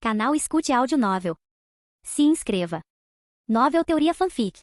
Canal Escute Áudio Novel. Se inscreva. Novel Teoria Fanfic.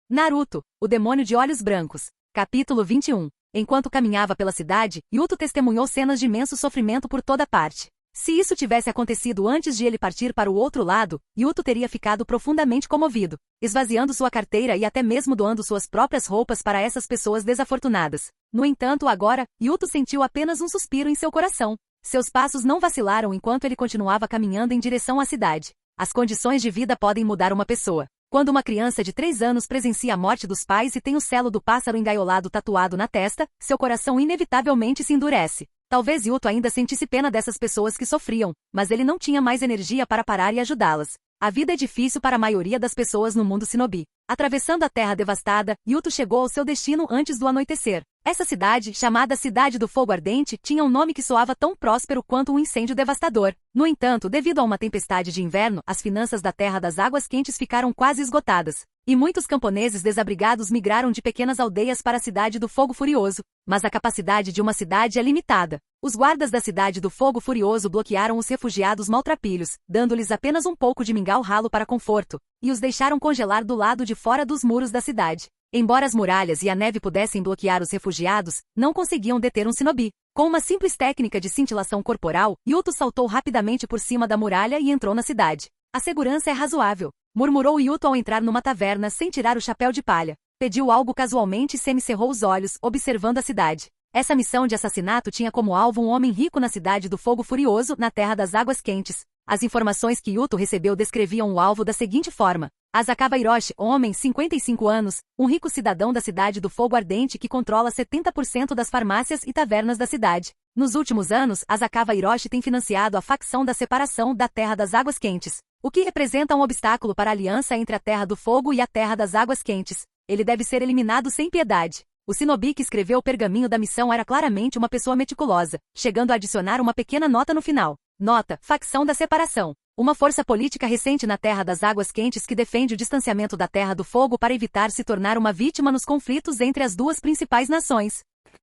Naruto, o demônio de olhos brancos. Capítulo 21. Enquanto caminhava pela cidade, Yuto testemunhou cenas de imenso sofrimento por toda parte. Se isso tivesse acontecido antes de ele partir para o outro lado, Yuto teria ficado profundamente comovido, esvaziando sua carteira e até mesmo doando suas próprias roupas para essas pessoas desafortunadas. No entanto, agora, Yuto sentiu apenas um suspiro em seu coração. Seus passos não vacilaram enquanto ele continuava caminhando em direção à cidade. As condições de vida podem mudar uma pessoa. Quando uma criança de 3 anos presencia a morte dos pais e tem o selo do pássaro engaiolado tatuado na testa, seu coração inevitavelmente se endurece. Talvez Yuto ainda sentisse pena dessas pessoas que sofriam, mas ele não tinha mais energia para parar e ajudá-las. A vida é difícil para a maioria das pessoas no mundo shinobi. Atravessando a terra devastada, Yuto chegou ao seu destino antes do anoitecer. Essa cidade, chamada Cidade do Fogo Ardente, tinha um nome que soava tão próspero quanto um incêndio devastador. No entanto, devido a uma tempestade de inverno, as finanças da Terra das Águas Quentes ficaram quase esgotadas. E muitos camponeses desabrigados migraram de pequenas aldeias para a Cidade do Fogo Furioso. Mas a capacidade de uma cidade é limitada. Os guardas da Cidade do Fogo Furioso bloquearam os refugiados maltrapilhos, dando-lhes apenas um pouco de mingau ralo para conforto, e os deixaram congelar do lado de fora dos muros da cidade. Embora as muralhas e a neve pudessem bloquear os refugiados, não conseguiam deter um shinobi. Com uma simples técnica de cintilação corporal, Yuto saltou rapidamente por cima da muralha e entrou na cidade. A segurança é razoável, murmurou Yuto ao entrar numa taverna sem tirar o chapéu de palha. Pediu algo casualmente e semicerrou os olhos, observando a cidade. Essa missão de assassinato tinha como alvo um homem rico na Cidade do Fogo Furioso, na Terra das Águas Quentes. As informações que Yuto recebeu descreviam o alvo da seguinte forma: Asakawa Hiroshi, homem, 55 anos, um rico cidadão da Cidade do Fogo Ardente que controla 70% das farmácias e tavernas da cidade. Nos últimos anos, Asakawa Hiroshi tem financiado a facção da separação da Terra das Águas Quentes, o que representa um obstáculo para a aliança entre a Terra do Fogo e a Terra das Águas Quentes. Ele deve ser eliminado sem piedade. O shinobi que escreveu o pergaminho da missão era claramente uma pessoa meticulosa, chegando a adicionar uma pequena nota no final. Nota: facção da separação. Uma força política recente na Terra das Águas Quentes que defende o distanciamento da Terra do Fogo para evitar se tornar uma vítima nos conflitos entre as duas principais nações.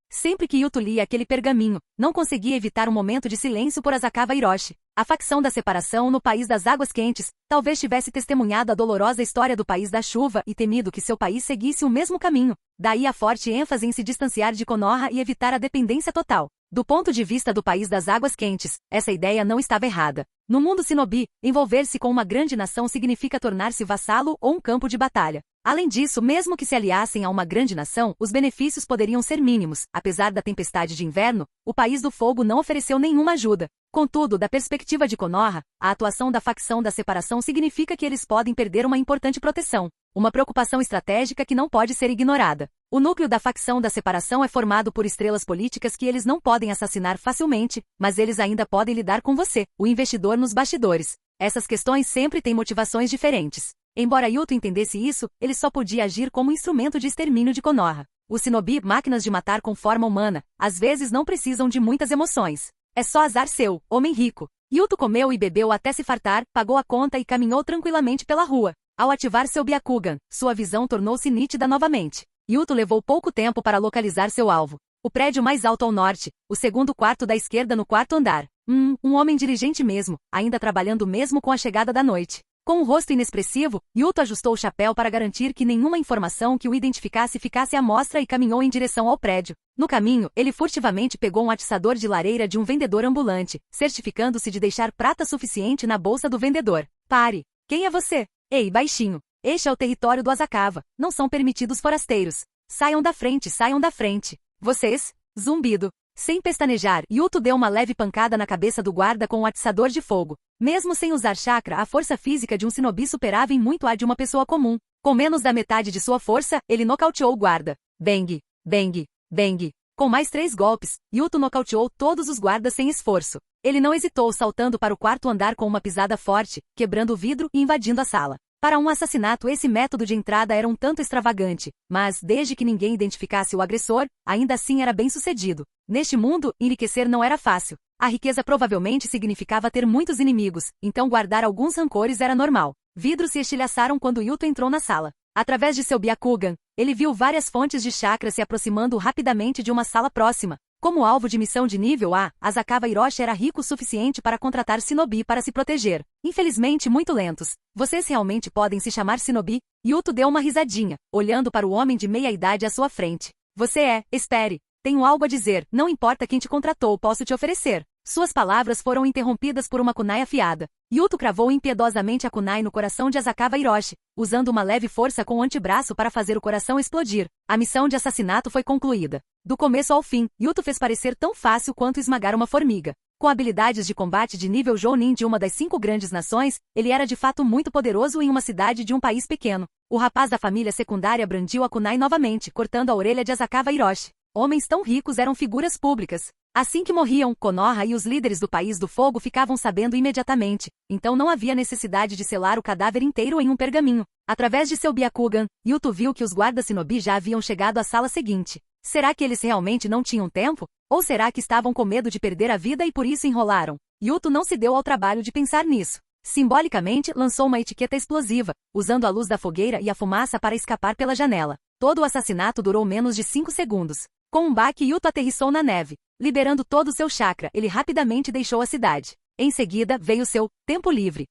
Sempre que Yuto lia aquele pergaminho, não conseguia evitar um momento de silêncio por Asakawa Hiroshi. A facção da separação no País das Águas Quentes talvez tivesse testemunhado a dolorosa história do País da Chuva e temido que seu país seguisse o mesmo caminho. Daí a forte ênfase em se distanciar de Konoha e evitar a dependência total. Do ponto de vista do País das Águas Quentes, essa ideia não estava errada. No mundo shinobi, envolver-se com uma grande nação significa tornar-se vassalo ou um campo de batalha. Além disso, mesmo que se aliassem a uma grande nação, os benefícios poderiam ser mínimos. Apesar da tempestade de inverno, o País do Fogo não ofereceu nenhuma ajuda. Contudo, da perspectiva de Konoha, a atuação da facção da separação significa que eles podem perder uma importante proteção. Uma preocupação estratégica que não pode ser ignorada. O núcleo da facção da separação é formado por estrelas políticas que eles não podem assassinar facilmente, mas eles ainda podem lidar com você, o investidor nos bastidores. Essas questões sempre têm motivações diferentes. Embora Yuto entendesse isso, ele só podia agir como instrumento de extermínio de Konoha. Os shinobi, máquinas de matar com forma humana, às vezes não precisam de muitas emoções. É só azar seu, homem rico. Yuto comeu e bebeu até se fartar, pagou a conta e caminhou tranquilamente pela rua. Ao ativar seu Byakugan, sua visão tornou-se nítida novamente. Yuto levou pouco tempo para localizar seu alvo. O prédio mais alto ao norte, o segundo quarto da esquerda no quarto andar. Um homem diligente mesmo, ainda trabalhando mesmo com a chegada da noite. Com um rosto inexpressivo, Yuto ajustou o chapéu para garantir que nenhuma informação que o identificasse ficasse à mostra e caminhou em direção ao prédio. No caminho, ele furtivamente pegou um atiçador de lareira de um vendedor ambulante, certificando-se de deixar prata suficiente na bolsa do vendedor. Pare! Quem é você? Ei, baixinho! Este é o território do Asakawa. Não são permitidos forasteiros. Saiam da frente, saiam da frente. Vocês? Zumbido. Sem pestanejar, Yuto deu uma leve pancada na cabeça do guarda com um atiçador de fogo. Mesmo sem usar chakra, a força física de um shinobi superava em muito a de uma pessoa comum. Com menos da metade de sua força, ele nocauteou o guarda. Bang, bang, bang. Com mais 3 golpes, Yuto nocauteou todos os guardas sem esforço. Ele não hesitou, saltando para o quarto andar com uma pisada forte, quebrando o vidro e invadindo a sala. Para um assassinato, esse método de entrada era um tanto extravagante, mas, desde que ninguém identificasse o agressor, ainda assim era bem sucedido. Neste mundo, enriquecer não era fácil. A riqueza provavelmente significava ter muitos inimigos, então guardar alguns rancores era normal. Vidros se estilhaçaram quando Yuto entrou na sala. Através de seu Byakugan, ele viu várias fontes de chakra se aproximando rapidamente de uma sala próxima. Como alvo de missão de nível A, Asakawa Hiroshi era rico o suficiente para contratar shinobi para se proteger. Infelizmente muito lentos. Vocês realmente podem se chamar shinobi? Yuto deu uma risadinha, olhando para o homem de meia idade à sua frente. Você é, espere. Tenho algo a dizer, não importa quem te contratou, posso te oferecer. Suas palavras foram interrompidas por uma kunai afiada. Yuto cravou impiedosamente a kunai no coração de Asakawa Hiroshi, usando uma leve força com o antebraço para fazer o coração explodir. A missão de assassinato foi concluída. Do começo ao fim, Yuto fez parecer tão fácil quanto esmagar uma formiga. Com habilidades de combate de nível Jounin de uma das 5 grandes nações, ele era de fato muito poderoso em uma cidade de um país pequeno. O rapaz da família secundária brandiu a kunai novamente, cortando a orelha de Asakawa Hiroshi. Homens tão ricos eram figuras públicas. Assim que morriam, Konoha e os líderes do País do Fogo ficavam sabendo imediatamente, então não havia necessidade de selar o cadáver inteiro em um pergaminho. Através de seu Byakugan, Yuto viu que os guardas shinobi já haviam chegado à sala seguinte. Será que eles realmente não tinham tempo? Ou será que estavam com medo de perder a vida e por isso enrolaram? Yuto não se deu ao trabalho de pensar nisso. Simbolicamente, lançou uma etiqueta explosiva, usando a luz da fogueira e a fumaça para escapar pela janela. Todo o assassinato durou menos de 5 segundos. Com um baque, Yuto aterrissou na neve. Liberando todo o seu chakra, ele rapidamente deixou a cidade. Em seguida, veio seu tempo livre.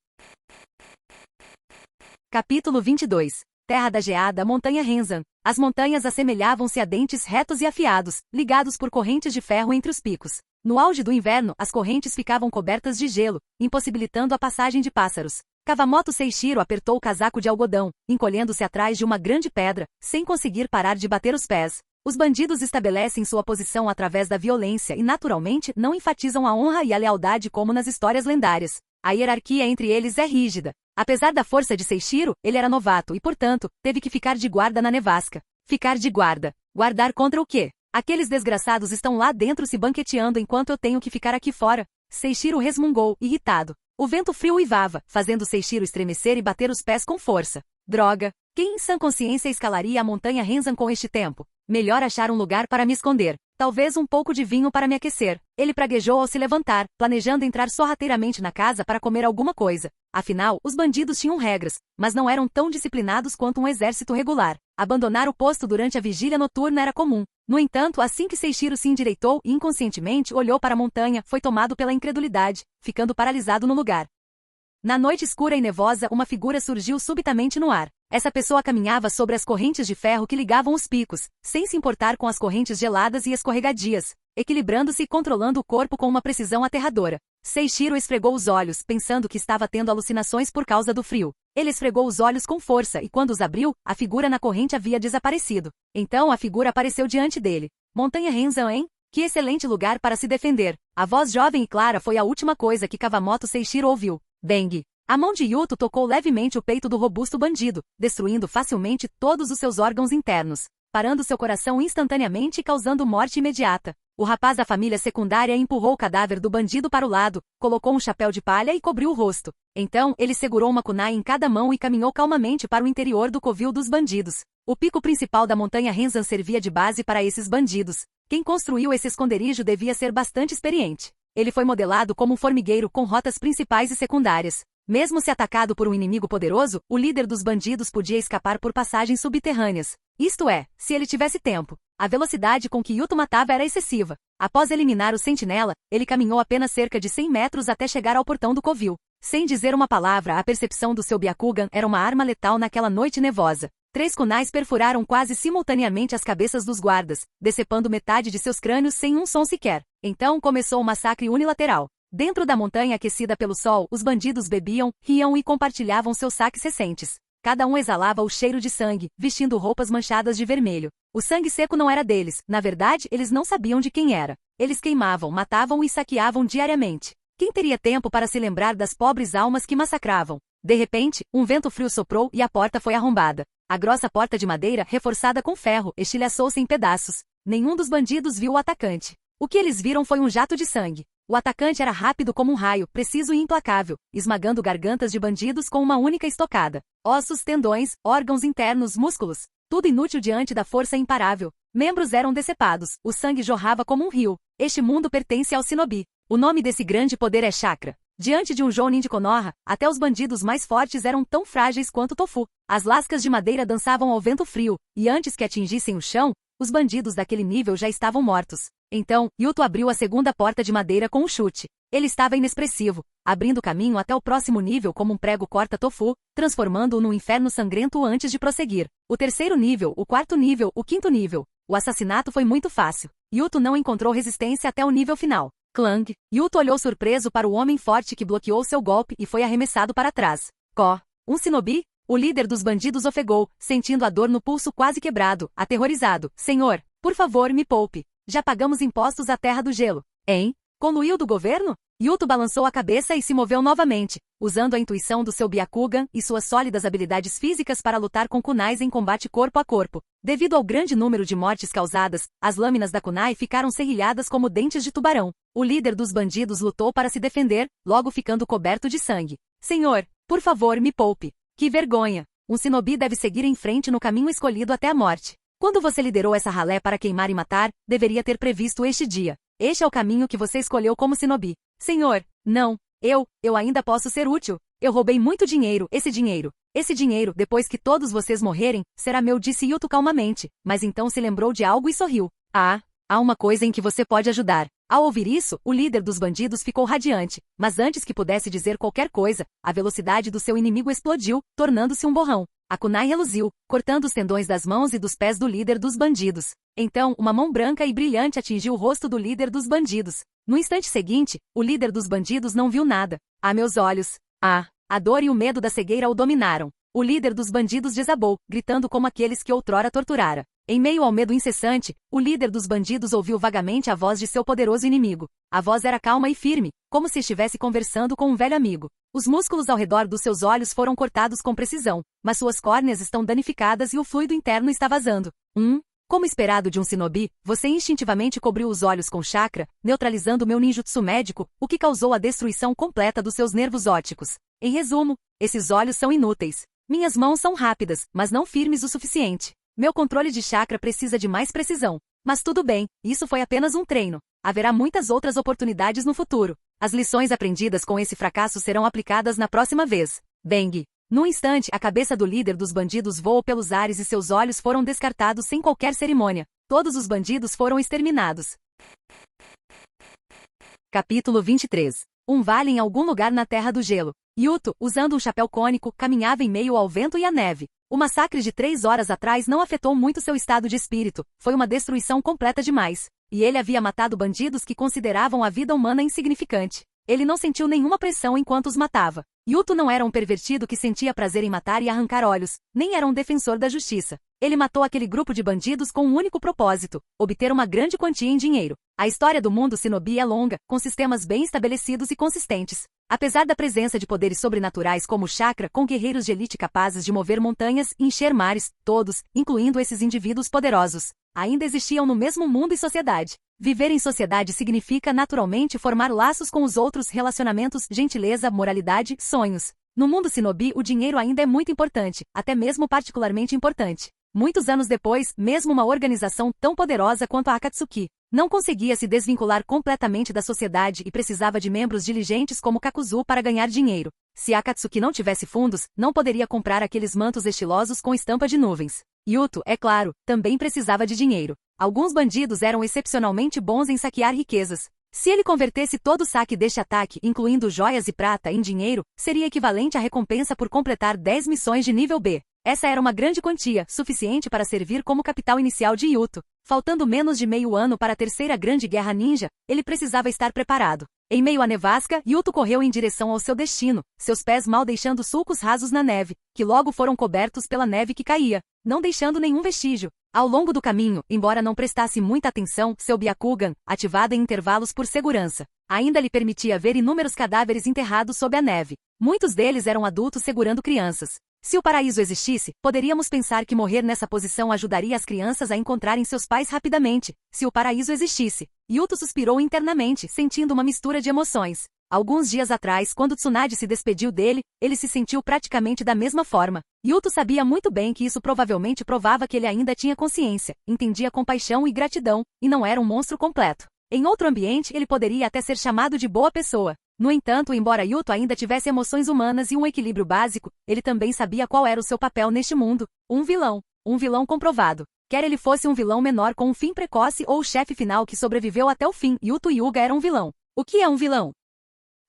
Capítulo 22. Terra da Geada, Montanha Renzan. As montanhas assemelhavam-se a dentes retos e afiados, ligados por correntes de ferro entre os picos. No auge do inverno, as correntes ficavam cobertas de gelo, impossibilitando a passagem de pássaros. Kawamoto Seishiro apertou o casaco de algodão, encolhendo-se atrás de uma grande pedra, sem conseguir parar de bater os pés. Os bandidos estabelecem sua posição através da violência e, naturalmente, não enfatizam a honra e a lealdade como nas histórias lendárias. A hierarquia entre eles é rígida. Apesar da força de Seishiro, ele era novato e, portanto, teve que ficar de guarda na nevasca. Ficar de guarda. Guardar contra o quê? Aqueles desgraçados estão lá dentro se banqueteando enquanto eu tenho que ficar aqui fora. Seishiro resmungou, irritado. O vento frio uivava, fazendo Seishiro estremecer e bater os pés com força. Droga! Quem em sã consciência escalaria a montanha Renzan com este tempo? Melhor achar um lugar para me esconder. Talvez um pouco de vinho para me aquecer. Ele praguejou ao se levantar, planejando entrar sorrateiramente na casa para comer alguma coisa. Afinal, os bandidos tinham regras, mas não eram tão disciplinados quanto um exército regular. Abandonar o posto durante a vigília noturna era comum. No entanto, assim que Seishiro se endireitou e inconscientemente olhou para a montanha, foi tomado pela incredulidade, ficando paralisado no lugar. Na noite escura e nevosa, uma figura surgiu subitamente no ar. Essa pessoa caminhava sobre as correntes de ferro que ligavam os picos, sem se importar com as correntes geladas e escorregadias, equilibrando-se e controlando o corpo com uma precisão aterradora. Seishiro esfregou os olhos, pensando que estava tendo alucinações por causa do frio. Ele esfregou os olhos com força e quando os abriu, a figura na corrente havia desaparecido. Então a figura apareceu diante dele. Montanha Renzan, hein? Que excelente lugar para se defender. A voz jovem e clara foi a última coisa que Kawamoto Seishiro ouviu. Bang! A mão de Yuto tocou levemente o peito do robusto bandido, destruindo facilmente todos os seus órgãos internos, parando seu coração instantaneamente e causando morte imediata. O rapaz da família secundária empurrou o cadáver do bandido para o lado, colocou um chapéu de palha e cobriu o rosto. Então, ele segurou uma kunai em cada mão e caminhou calmamente para o interior do covil dos bandidos. O pico principal da montanha Renzan servia de base para esses bandidos. Quem construiu esse esconderijo devia ser bastante experiente. Ele foi modelado como um formigueiro com rotas principais e secundárias. Mesmo se atacado por um inimigo poderoso, o líder dos bandidos podia escapar por passagens subterrâneas. Isto é, se ele tivesse tempo. A velocidade com que Yuto matava era excessiva. Após eliminar o sentinela, ele caminhou apenas cerca de 100 metros até chegar ao portão do covil. Sem dizer uma palavra, a percepção do seu Byakugan era uma arma letal naquela noite nevosa. 3 kunais perfuraram quase simultaneamente as cabeças dos guardas, decepando metade de seus crânios sem um som sequer. Então começou o massacre unilateral. Dentro da montanha aquecida pelo sol, os bandidos bebiam, riam e compartilhavam seus saques recentes. Cada um exalava o cheiro de sangue, vestindo roupas manchadas de vermelho. O sangue seco não era deles, na verdade, eles não sabiam de quem era. Eles queimavam, matavam e saqueavam diariamente. Quem teria tempo para se lembrar das pobres almas que massacravam? De repente, um vento frio soprou e a porta foi arrombada. A grossa porta de madeira, reforçada com ferro, estilhaçou-se em pedaços. Nenhum dos bandidos viu o atacante. O que eles viram foi um jato de sangue. O atacante era rápido como um raio, preciso e implacável, esmagando gargantas de bandidos com uma única estocada. Ossos, tendões, órgãos internos, músculos. Tudo inútil diante da força imparável. Membros eram decepados, o sangue jorrava como um rio. Este mundo pertence ao shinobi. O nome desse grande poder é chakra. Diante de um Jounin de Konoha, até os bandidos mais fortes eram tão frágeis quanto tofu. As lascas de madeira dançavam ao vento frio, e antes que atingissem o chão, os bandidos daquele nível já estavam mortos. Então, Yuto abriu a segunda porta de madeira com um chute. Ele estava inexpressivo, abrindo caminho até o próximo nível como um prego corta tofu, transformando-o num inferno sangrento antes de prosseguir. O terceiro nível, o quarto nível, o quinto nível. O assassinato foi muito fácil. Yuto não encontrou resistência até o nível final. Clang! Yuto olhou surpreso para o homem forte que bloqueou seu golpe e foi arremessado para trás. Um shinobi? O líder dos bandidos ofegou, sentindo a dor no pulso quase quebrado, aterrorizado. Senhor, por favor, me poupe. Já pagamos impostos à Terra do Gelo. Hein? Conluiu do governo? Yuto balançou a cabeça e se moveu novamente, usando a intuição do seu Byakugan e suas sólidas habilidades físicas para lutar com kunais em combate corpo a corpo. Devido ao grande número de mortes causadas, as lâminas da kunai ficaram serrilhadas como dentes de tubarão. O líder dos bandidos lutou para se defender, logo ficando coberto de sangue. Senhor, por favor, me poupe. Que vergonha! Um shinobi deve seguir em frente no caminho escolhido até a morte. Quando você liderou essa ralé para queimar e matar, deveria ter previsto este dia. Este é o caminho que você escolheu como shinobi. Senhor, não. Eu ainda posso ser útil. Eu roubei muito dinheiro, esse dinheiro, depois que todos vocês morrerem, será meu, disse Yuto calmamente, mas então se lembrou de algo e sorriu. Há uma coisa em que você pode ajudar. Ao ouvir isso, o líder dos bandidos ficou radiante, mas antes que pudesse dizer qualquer coisa, a velocidade do seu inimigo explodiu, tornando-se um borrão. A kunai reluziu, cortando os tendões das mãos e dos pés do líder dos bandidos. Então, uma mão branca e brilhante atingiu o rosto do líder dos bandidos. No instante seguinte, o líder dos bandidos não viu nada. Meus olhos! A dor e o medo da cegueira o dominaram. O líder dos bandidos desabou, gritando como aqueles que outrora torturara. Em meio ao medo incessante, o líder dos bandidos ouviu vagamente a voz de seu poderoso inimigo. A voz era calma e firme, como se estivesse conversando com um velho amigo. Os músculos ao redor dos seus olhos foram cortados com precisão, mas suas córneas estão danificadas e o fluido interno está vazando. Como esperado de um shinobi, você instintivamente cobriu os olhos com chakra, neutralizando meu ninjutsu médico, o que causou a destruição completa dos seus nervos ópticos. Em resumo, esses olhos são inúteis. Minhas mãos são rápidas, mas não firmes o suficiente. Meu controle de chakra precisa de mais precisão. Mas tudo bem, isso foi apenas um treino. Haverá muitas outras oportunidades no futuro. As lições aprendidas com esse fracasso serão aplicadas na próxima vez. Bang! Num instante, a cabeça do líder dos bandidos voou pelos ares e seus olhos foram descartados sem qualquer cerimônia. Todos os bandidos foram exterminados. Capítulo 23. Um vale em algum lugar na Terra do Gelo. Yuto, usando um chapéu cônico, caminhava em meio ao vento e à neve. O massacre de 3 horas atrás não afetou muito seu estado de espírito, foi uma destruição completa demais. E ele havia matado bandidos que consideravam a vida humana insignificante. Ele não sentiu nenhuma pressão enquanto os matava. Yuto não era um pervertido que sentia prazer em matar e arrancar olhos, nem era um defensor da justiça. Ele matou aquele grupo de bandidos com um único propósito: obter uma grande quantia em dinheiro. A história do mundo shinobi é longa, com sistemas bem estabelecidos e consistentes. Apesar da presença de poderes sobrenaturais como o chakra, com guerreiros de elite capazes de mover montanhas e encher mares, todos, incluindo esses indivíduos poderosos, ainda existiam no mesmo mundo e sociedade. Viver em sociedade significa naturalmente formar laços com os outros, relacionamentos, gentileza, moralidade, sonhos. No mundo shinobi, o dinheiro ainda é muito importante, até mesmo particularmente importante. Muitos anos depois, mesmo uma organização tão poderosa quanto a Akatsuki não conseguia se desvincular completamente da sociedade e precisava de membros diligentes como Kakuzu para ganhar dinheiro. Se a Akatsuki não tivesse fundos, não poderia comprar aqueles mantos estilosos com estampa de nuvens. Yuto, é claro, também precisava de dinheiro. Alguns bandidos eram excepcionalmente bons em saquear riquezas. Se ele convertesse todo o saque deste ataque, incluindo joias e prata, em dinheiro, seria equivalente à recompensa por completar 10 missões de nível B. Essa era uma grande quantia, suficiente para servir como capital inicial de Yuto. Faltando menos de meio ano para a terceira grande guerra ninja, ele precisava estar preparado. Em meio à nevasca, Yuto correu em direção ao seu destino, seus pés mal deixando sulcos rasos na neve, que logo foram cobertos pela neve que caía, não deixando nenhum vestígio. Ao longo do caminho, embora não prestasse muita atenção, seu Byakugan, ativado em intervalos por segurança, ainda lhe permitia ver inúmeros cadáveres enterrados sob a neve. Muitos deles eram adultos segurando crianças. Se o paraíso existisse, poderíamos pensar que morrer nessa posição ajudaria as crianças a encontrarem seus pais rapidamente. Se o paraíso existisse. Yuto suspirou internamente, sentindo uma mistura de emoções. Alguns dias atrás, quando Tsunade se despediu dele, ele se sentiu praticamente da mesma forma. Yuto sabia muito bem que isso provavelmente provava que ele ainda tinha consciência, entendia compaixão e gratidão, e não era um monstro completo. Em outro ambiente, ele poderia até ser chamado de boa pessoa. No entanto, embora Yuto ainda tivesse emoções humanas e um equilíbrio básico, ele também sabia qual era o seu papel neste mundo: um vilão comprovado. Quer ele fosse um vilão menor com um fim precoce ou o chefe final que sobreviveu até o fim, Yuto Hyuga era um vilão. O que é um vilão?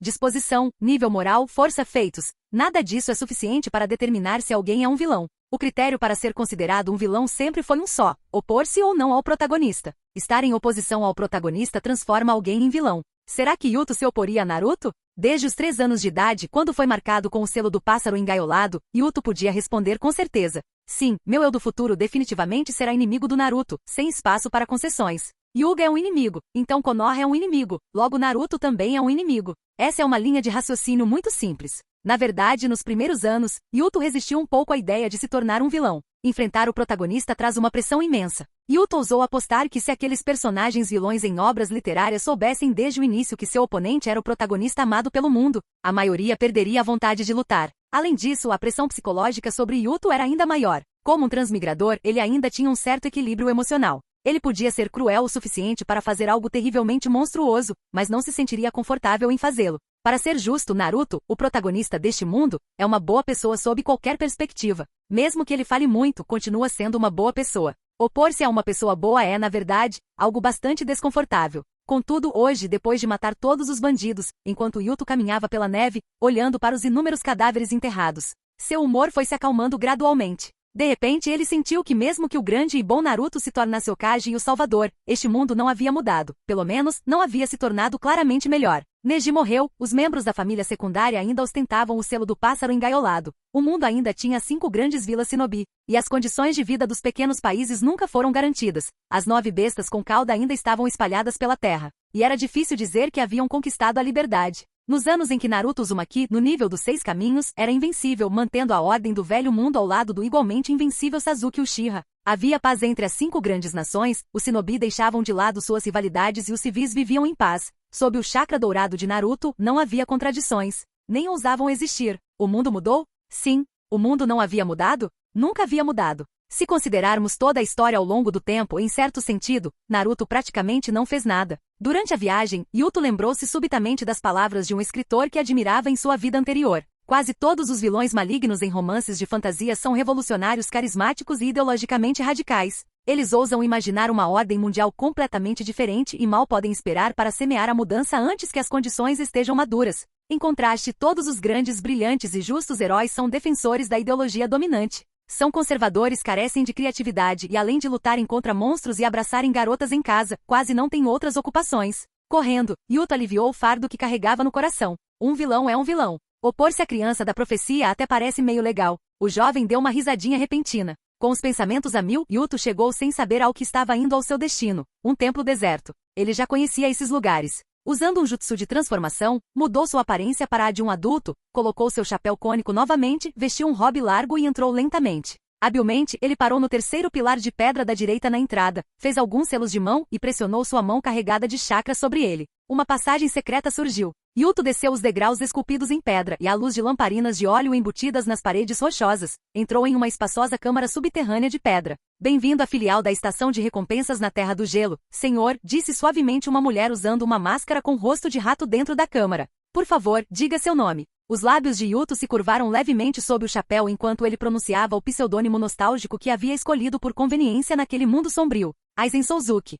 Disposição, nível moral, força, feitos. Nada disso é suficiente para determinar se alguém é um vilão. O critério para ser considerado um vilão sempre foi um só: opor-se ou não ao protagonista. Estar em oposição ao protagonista transforma alguém em vilão. Será que Yuto se oporia a Naruto? Desde os 3 anos de idade, quando foi marcado com o selo do pássaro engaiolado, Yuto podia responder com certeza: sim, meu eu do futuro definitivamente será inimigo do Naruto, sem espaço para concessões. Hyuga é um inimigo, então Konoha é um inimigo, logo Naruto também é um inimigo. Essa é uma linha de raciocínio muito simples. Na verdade, nos primeiros anos, Yuto resistiu um pouco à ideia de se tornar um vilão. Enfrentar o protagonista traz uma pressão imensa. Yuto ousou apostar que se aqueles personagens vilões em obras literárias soubessem desde o início que seu oponente era o protagonista amado pelo mundo, a maioria perderia a vontade de lutar. Além disso, a pressão psicológica sobre Yuto era ainda maior. Como um transmigrador, ele ainda tinha um certo equilíbrio emocional. Ele podia ser cruel o suficiente para fazer algo terrivelmente monstruoso, mas não se sentiria confortável em fazê-lo. Para ser justo, Naruto, o protagonista deste mundo, é uma boa pessoa sob qualquer perspectiva. Mesmo que ele fale muito, continua sendo uma boa pessoa. Opor-se a uma pessoa boa é, na verdade, algo bastante desconfortável. Contudo, hoje, depois de matar todos os bandidos, enquanto Yuto caminhava pela neve, olhando para os inúmeros cadáveres enterrados, seu humor foi se acalmando gradualmente. De repente ele sentiu que mesmo que o grande e bom Naruto se tornasse Hokage e o Salvador, este mundo não havia mudado, pelo menos, não havia se tornado claramente melhor. Neji morreu, os membros da família secundária ainda ostentavam o selo do pássaro engaiolado, o mundo ainda tinha 5 grandes vilas shinobi, e as condições de vida dos pequenos países nunca foram garantidas. As 9 bestas com cauda ainda estavam espalhadas pela terra, e era difícil dizer que haviam conquistado a liberdade. Nos anos em que Naruto Uzumaki, no nível dos 6 caminhos, era invencível, mantendo a ordem do velho mundo ao lado do igualmente invencível Sasuke Uchiha, havia paz entre as 5 grandes nações, os shinobi deixavam de lado suas rivalidades e os civis viviam em paz. Sob o chakra dourado de Naruto, não havia contradições, nem ousavam existir. O mundo mudou? Sim. O mundo não havia mudado? Nunca havia mudado. Se considerarmos toda a história ao longo do tempo, em certo sentido, Naruto praticamente não fez nada. Durante a viagem, Yuto lembrou-se subitamente das palavras de um escritor que admirava em sua vida anterior. Quase todos os vilões malignos em romances de fantasia são revolucionários carismáticos e ideologicamente radicais. Eles ousam imaginar uma ordem mundial completamente diferente e mal podem esperar para semear a mudança antes que as condições estejam maduras. Em contraste, todos os grandes, brilhantes e justos heróis são defensores da ideologia dominante. São conservadores, carecem de criatividade e, além de lutarem contra monstros e abraçarem garotas em casa, quase não têm outras ocupações. Correndo, Yuto aliviou o fardo que carregava no coração. Um vilão é um vilão. Opor-se à criança da profecia até parece meio legal. O jovem deu uma risadinha repentina. Com os pensamentos a mil, Yuto chegou sem saber ao que estava indo ao seu destino, um templo deserto. Ele já conhecia esses lugares. Usando um jutsu de transformação, mudou sua aparência para a de um adulto, colocou seu chapéu cônico novamente, vestiu um robe largo e entrou lentamente. Habilmente, ele parou no terceiro pilar de pedra da direita na entrada, fez alguns selos de mão e pressionou sua mão carregada de chakra sobre ele. Uma passagem secreta surgiu. Yuto desceu os degraus esculpidos em pedra e à luz de lamparinas de óleo embutidas nas paredes rochosas, entrou em uma espaçosa câmara subterrânea de pedra. Bem-vindo à filial da estação de recompensas na Terra do Gelo, senhor, disse suavemente uma mulher usando uma máscara com rosto de rato dentro da câmara. Por favor, diga seu nome. Os lábios de Yuto se curvaram levemente sob o chapéu enquanto ele pronunciava o pseudônimo nostálgico que havia escolhido por conveniência naquele mundo sombrio. Aizen Souzuki.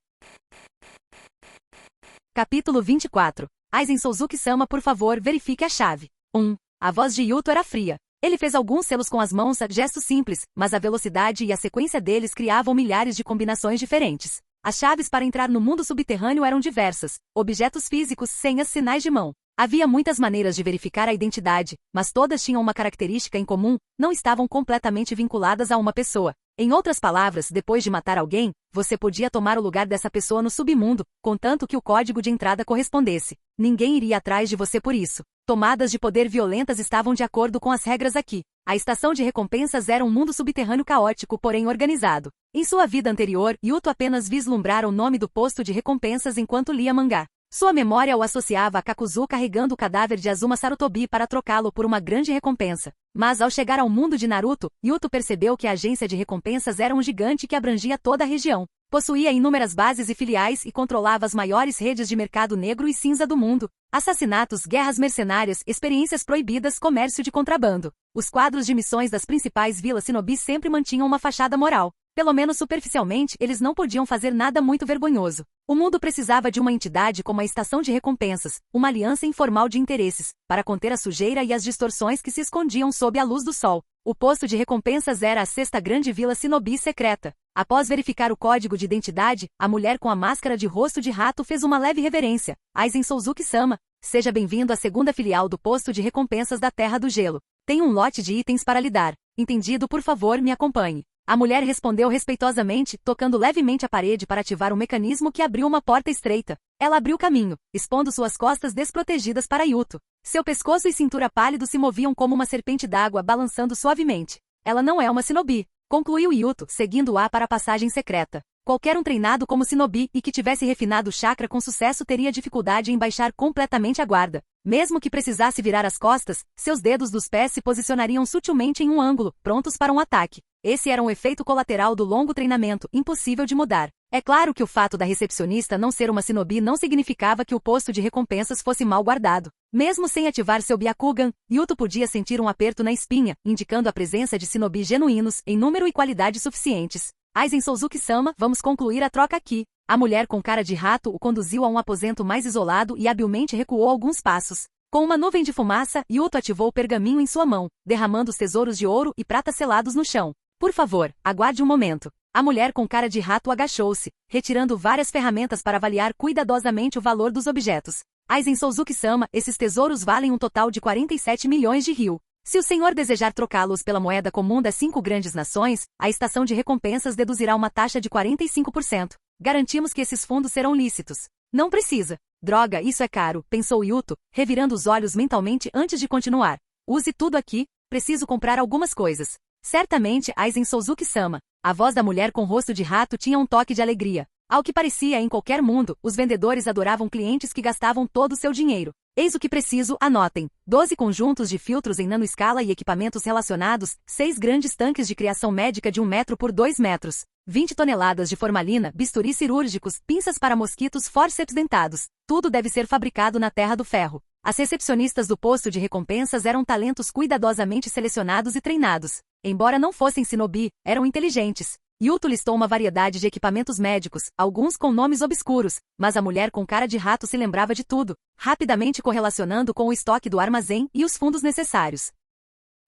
Capítulo 24. Aizen Souzuki-sama, por favor, verifique a chave. 1. A voz de Yuto era fria. Ele fez alguns selos com as mãos, gestos simples, mas a velocidade e a sequência deles criavam milhares de combinações diferentes. As chaves para entrar no mundo subterrâneo eram diversas: objetos físicos, senhas, sinais de mão. Havia muitas maneiras de verificar a identidade, mas todas tinham uma característica em comum: não estavam completamente vinculadas a uma pessoa. Em outras palavras, depois de matar alguém, você podia tomar o lugar dessa pessoa no submundo, contanto que o código de entrada correspondesse. Ninguém iria atrás de você por isso. Tomadas de poder violentas estavam de acordo com as regras aqui. A estação de recompensas era um mundo subterrâneo caótico, porém organizado. Em sua vida anterior, Yuto apenas vislumbrara o nome do posto de recompensas enquanto lia mangá. Sua memória o associava a Kakuzu carregando o cadáver de Azuma Sarutobi para trocá-lo por uma grande recompensa. Mas ao chegar ao mundo de Naruto, Yuto percebeu que a agência de recompensas era um gigante que abrangia toda a região. Possuía inúmeras bases e filiais e controlava as maiores redes de mercado negro e cinza do mundo. Assassinatos, guerras mercenárias, experiências proibidas, comércio de contrabando. Os quadros de missões das principais vilas shinobi sempre mantinham uma fachada moral. Pelo menos superficialmente, eles não podiam fazer nada muito vergonhoso. O mundo precisava de uma entidade como a Estação de Recompensas, uma aliança informal de interesses, para conter a sujeira e as distorções que se escondiam sob a luz do sol. O posto de recompensas era a sexta grande vila Shinobi secreta. Após verificar o código de identidade, a mulher com a máscara de rosto de rato fez uma leve reverência. Aizen Souzuki-sama, seja bem-vindo à segunda filial do posto de recompensas da Terra do Gelo. Tenho um lote de itens para lhe dar. Entendido, por favor, me acompanhe. A mulher respondeu respeitosamente, tocando levemente a parede para ativar um mecanismo que abriu uma porta estreita. Ela abriu caminho, expondo suas costas desprotegidas para Yuto. Seu pescoço e cintura pálido se moviam como uma serpente d'água balançando suavemente. Ela não é uma shinobi, concluiu Yuto, seguindo-a para a passagem secreta. Qualquer um treinado como shinobi e que tivesse refinado o chakra com sucesso teria dificuldade em baixar completamente a guarda. Mesmo que precisasse virar as costas, seus dedos dos pés se posicionariam sutilmente em um ângulo, prontos para um ataque. Esse era um efeito colateral do longo treinamento, impossível de mudar. É claro que o fato da recepcionista não ser uma shinobi não significava que o posto de recompensas fosse mal guardado. Mesmo sem ativar seu Byakugan, Yuto podia sentir um aperto na espinha, indicando a presença de shinobi genuínos, em número e qualidade suficientes. Aizen Souzuki-sama, vamos concluir a troca aqui. A mulher com cara de rato o conduziu a um aposento mais isolado e habilmente recuou alguns passos. Com uma nuvem de fumaça, Yuto ativou o pergaminho em sua mão, derramando os tesouros de ouro e prata selados no chão. Por favor, aguarde um momento. A mulher com cara de rato agachou-se, retirando várias ferramentas para avaliar cuidadosamente o valor dos objetos. Aizen Souzuki-sama, esses tesouros valem um total de 47 milhões de ryu. Se o senhor desejar trocá-los pela moeda comum das 5 grandes nações, a estação de recompensas deduzirá uma taxa de 45%. Garantimos que esses fundos serão lícitos. Não precisa. Droga, isso é caro, pensou Yuto, revirando os olhos mentalmente antes de continuar. Use tudo aqui, preciso comprar algumas coisas. Certamente, Aizen Souzuki-sama. A voz da mulher com rosto de rato tinha um toque de alegria. Ao que parecia em qualquer mundo, os vendedores adoravam clientes que gastavam todo o seu dinheiro. Eis o que preciso, anotem. 12 conjuntos de filtros em nanoescala e equipamentos relacionados, 6 grandes tanques de criação médica de 1 metro por 2 metros, 20 toneladas de formalina, bisturis cirúrgicos, pinças para mosquitos, fórceps dentados. Tudo deve ser fabricado na Terra do Ferro. As recepcionistas do posto de recompensas eram talentos cuidadosamente selecionados e treinados. Embora não fossem shinobi, eram inteligentes. Yuto listou uma variedade de equipamentos médicos, alguns com nomes obscuros, mas a mulher com cara de rato se lembrava de tudo, rapidamente correlacionando com o estoque do armazém e os fundos necessários.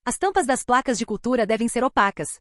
As tampas das placas de cultura devem ser opacas.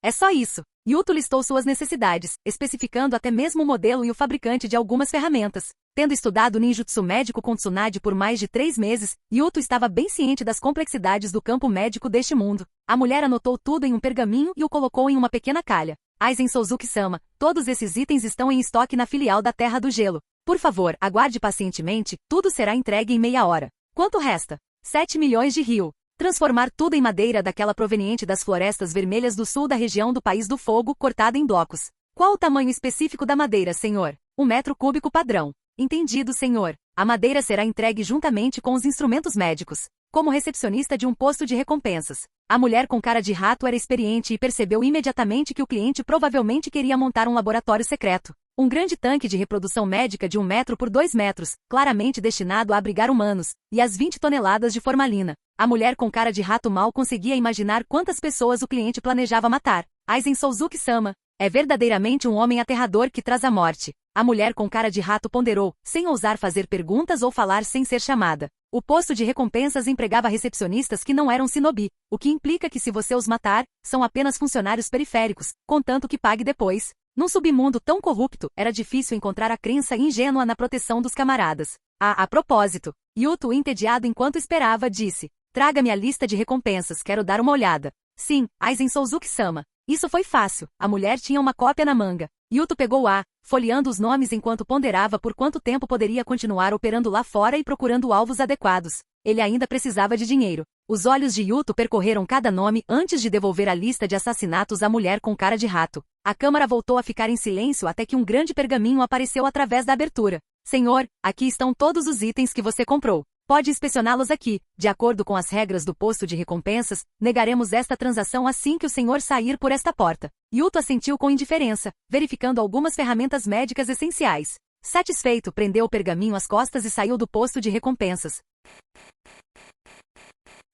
É só isso. Yuto listou suas necessidades, especificando até mesmo o modelo e o fabricante de algumas ferramentas. Tendo estudado ninjutsu médico com Tsunade por mais de 3 meses, Yuto estava bem ciente das complexidades do campo médico deste mundo. A mulher anotou tudo em um pergaminho e o colocou em uma pequena calha. Aizen Souzuki-sama, todos esses itens estão em estoque na filial da Terra do Gelo. Por favor, aguarde pacientemente, tudo será entregue em meia hora. Quanto resta? 7 milhões de ryu. Transformar tudo em madeira daquela proveniente das florestas vermelhas do sul da região do País do Fogo, cortada em blocos. Qual o tamanho específico da madeira, senhor? 1 metro cúbico padrão. Entendido, senhor. A madeira será entregue juntamente com os instrumentos médicos. Como recepcionista de um posto de recompensas, a mulher com cara de rato era experiente e percebeu imediatamente que o cliente provavelmente queria montar um laboratório secreto. Um grande tanque de reprodução médica de 1 metro por 2 metros, claramente destinado a abrigar humanos, e as 20 toneladas de formalina. A mulher com cara de rato mal conseguia imaginar quantas pessoas o cliente planejava matar. Aizen Souzuki-sama. É verdadeiramente um homem aterrador que traz a morte. A mulher com cara de rato ponderou, sem ousar fazer perguntas ou falar sem ser chamada. O posto de recompensas empregava recepcionistas que não eram shinobi, o que implica que se você os matar, são apenas funcionários periféricos, contanto que pague depois. Num submundo tão corrupto, era difícil encontrar a crença ingênua na proteção dos camaradas. A propósito, Yuto, entediado enquanto esperava, disse: traga-me a lista de recompensas, quero dar uma olhada. Sim, Aizen Souzuki-sama. Isso foi fácil, a mulher tinha uma cópia na manga. Yuto pegou-a, folheando os nomes enquanto ponderava por quanto tempo poderia continuar operando lá fora e procurando alvos adequados. Ele ainda precisava de dinheiro. Os olhos de Yuto percorreram cada nome antes de devolver a lista de assassinatos à mulher com cara de rato. A câmara voltou a ficar em silêncio até que um grande pergaminho apareceu através da abertura. Senhor, aqui estão todos os itens que você comprou. Pode inspecioná-los aqui. De acordo com as regras do posto de recompensas, negaremos esta transação assim que o senhor sair por esta porta. Yuto assentiu com indiferença, verificando algumas ferramentas médicas essenciais. Satisfeito, prendeu o pergaminho às costas e saiu do posto de recompensas.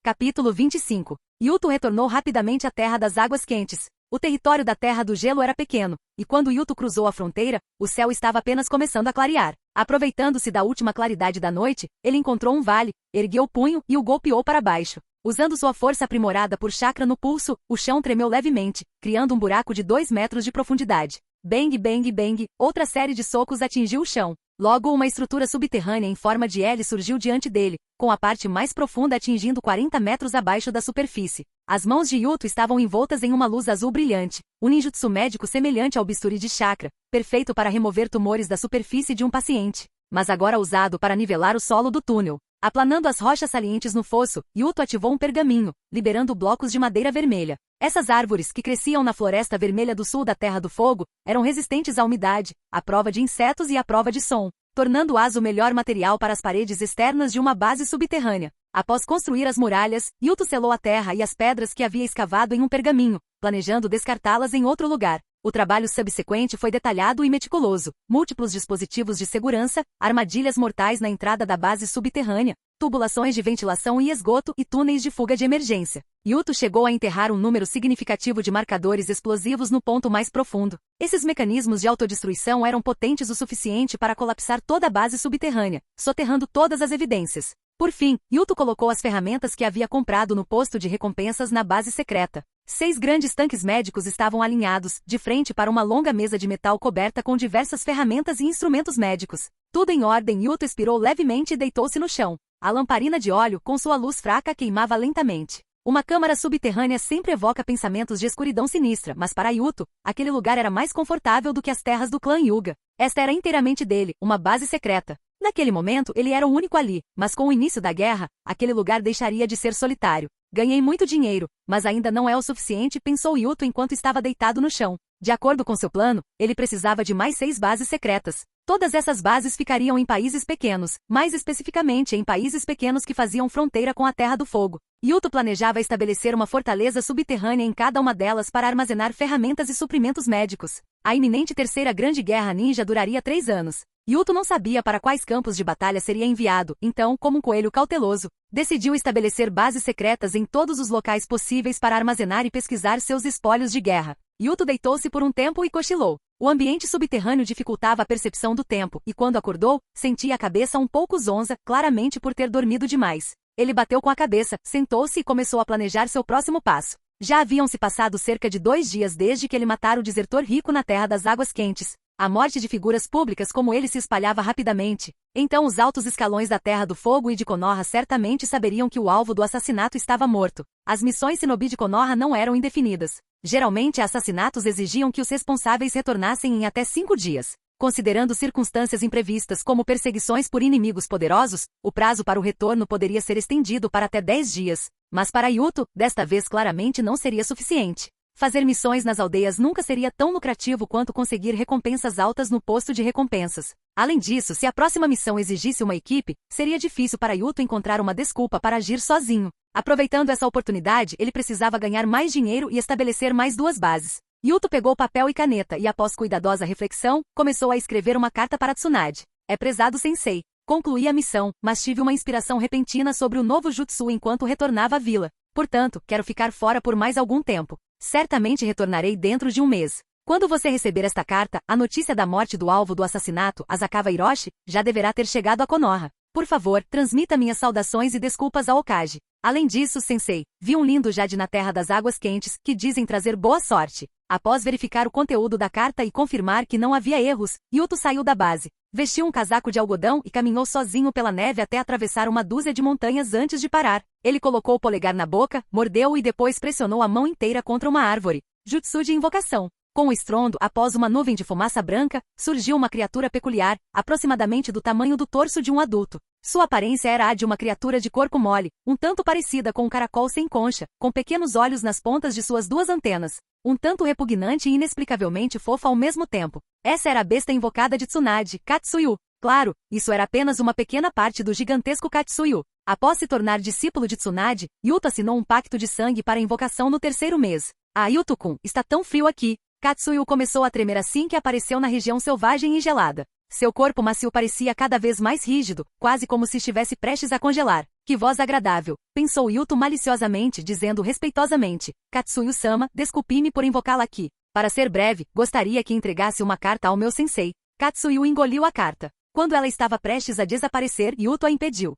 Capítulo 25. Yuto retornou rapidamente à Terra das Águas Quentes. O território da Terra do Gelo era pequeno, e quando Yuto cruzou a fronteira, o céu estava apenas começando a clarear. Aproveitando-se da última claridade da noite, ele encontrou um vale, ergueu o punho e o golpeou para baixo. Usando sua força aprimorada por chakra no pulso, o chão tremeu levemente, criando um buraco de 2 metros de profundidade. Bang, bang, bang, outra série de socos atingiu o chão. Logo, uma estrutura subterrânea em forma de L surgiu diante dele, com a parte mais profunda atingindo 40 metros abaixo da superfície. As mãos de Yuto estavam envoltas em uma luz azul brilhante, um ninjutsu médico semelhante ao bisturi de chakra, perfeito para remover tumores da superfície de um paciente, mas agora usado para nivelar o solo do túnel. Aplanando as rochas salientes no fosso, Yuto ativou um pergaminho, liberando blocos de madeira vermelha. Essas árvores, que cresciam na floresta vermelha do sul da Terra do Fogo, eram resistentes à umidade, à prova de insetos e à prova de som, tornando o aço o melhor material para as paredes externas de uma base subterrânea. Após construir as muralhas, Yuto selou a terra e as pedras que havia escavado em um pergaminho, planejando descartá-las em outro lugar. O trabalho subsequente foi detalhado e meticuloso. Múltiplos dispositivos de segurança, armadilhas mortais na entrada da base subterrânea, tubulações de ventilação e esgoto e túneis de fuga de emergência. Yuto chegou a enterrar um número significativo de marcadores explosivos no ponto mais profundo. Esses mecanismos de autodestruição eram potentes o suficiente para colapsar toda a base subterrânea, soterrando todas as evidências. Por fim, Yuto colocou as ferramentas que havia comprado no posto de recompensas na base secreta. 6 grandes tanques médicos estavam alinhados, de frente para uma longa mesa de metal coberta com diversas ferramentas e instrumentos médicos. Tudo em ordem, Yuto expirou levemente e deitou-se no chão. A lamparina de óleo, com sua luz fraca, queimava lentamente. Uma câmara subterrânea sempre evoca pensamentos de escuridão sinistra, mas para Yuto, aquele lugar era mais confortável do que as terras do clã Hyuga. Esta era inteiramente dele, uma base secreta. Naquele momento, ele era o único ali, mas com o início da guerra, aquele lugar deixaria de ser solitário. Ganhei muito dinheiro, mas ainda não é o suficiente, pensou Yuto enquanto estava deitado no chão. De acordo com seu plano, ele precisava de mais 6 bases secretas. Todas essas bases ficariam em países pequenos, mais especificamente em países pequenos que faziam fronteira com a Terra do Fogo. Yuto planejava estabelecer uma fortaleza subterrânea em cada uma delas para armazenar ferramentas e suprimentos médicos. A iminente Terceira Grande Guerra Ninja duraria 3 anos. Yuto não sabia para quais campos de batalha seria enviado, então, como um coelho cauteloso, decidiu estabelecer bases secretas em todos os locais possíveis para armazenar e pesquisar seus espólios de guerra. Yuto deitou-se por um tempo e cochilou. O ambiente subterrâneo dificultava a percepção do tempo, e quando acordou, sentia a cabeça um pouco zonza, claramente por ter dormido demais. Ele bateu com a cabeça, sentou-se e começou a planejar seu próximo passo. Já haviam se passado cerca de 2 dias desde que ele matara o desertor rico na Terra das Águas Quentes. A morte de figuras públicas como ele se espalhava rapidamente. Então os altos escalões da Terra do Fogo e de Konoha certamente saberiam que o alvo do assassinato estava morto. As missões Shinobi de Konoha não eram indefinidas. Geralmente assassinatos exigiam que os responsáveis retornassem em até 5 dias. Considerando circunstâncias imprevistas como perseguições por inimigos poderosos, o prazo para o retorno poderia ser estendido para até 10 dias. Mas para Yuto, desta vez claramente não seria suficiente. Fazer missões nas aldeias nunca seria tão lucrativo quanto conseguir recompensas altas no posto de recompensas. Além disso, se a próxima missão exigisse uma equipe, seria difícil para Yuto encontrar uma desculpa para agir sozinho. Aproveitando essa oportunidade, ele precisava ganhar mais dinheiro e estabelecer mais 2 bases. Yuto pegou papel e caneta e, após cuidadosa reflexão, começou a escrever uma carta para Tsunade. É prezado sensei. Concluí a missão, mas tive uma inspiração repentina sobre o novo jutsu enquanto retornava à vila. Portanto, quero ficar fora por mais algum tempo. Certamente retornarei dentro de um mês. Quando você receber esta carta, a notícia da morte do alvo do assassinato, Asakawa Hiroshi, já deverá ter chegado a Konoha. Por favor, transmita minhas saudações e desculpas ao Okage. Além disso, sensei, vi um lindo jade na Terra das Águas Quentes, que dizem trazer boa sorte. Após verificar o conteúdo da carta e confirmar que não havia erros, Yuto saiu da base. Vestiu um casaco de algodão e caminhou sozinho pela neve até atravessar uma dúzia de montanhas antes de parar. Ele colocou o polegar na boca, mordeu e depois pressionou a mão inteira contra uma árvore. Jutsu de invocação. Com o estrondo, após uma nuvem de fumaça branca, surgiu uma criatura peculiar, aproximadamente do tamanho do torso de um adulto. Sua aparência era a de uma criatura de corpo mole, um tanto parecida com um caracol sem concha, com pequenos olhos nas pontas de suas 2 antenas. Um tanto repugnante e inexplicavelmente fofa ao mesmo tempo. Essa era a besta invocada de Tsunade, Katsuyu. Claro, isso era apenas uma pequena parte do gigantesco Katsuyu. Após se tornar discípulo de Tsunade, Yuto assinou um pacto de sangue para a invocação no 3º mês. Ah, Yuto-kun, está tão frio aqui. Katsuyu começou a tremer assim que apareceu na região selvagem e gelada. Seu corpo macio parecia cada vez mais rígido, quase como se estivesse prestes a congelar. Que voz agradável, pensou Yuto maliciosamente, dizendo respeitosamente: Katsuyu-sama, desculpe-me por invocá-la aqui. Para ser breve, gostaria que entregasse uma carta ao meu sensei. Katsuyu engoliu a carta. Quando ela estava prestes a desaparecer, Yuto a impediu.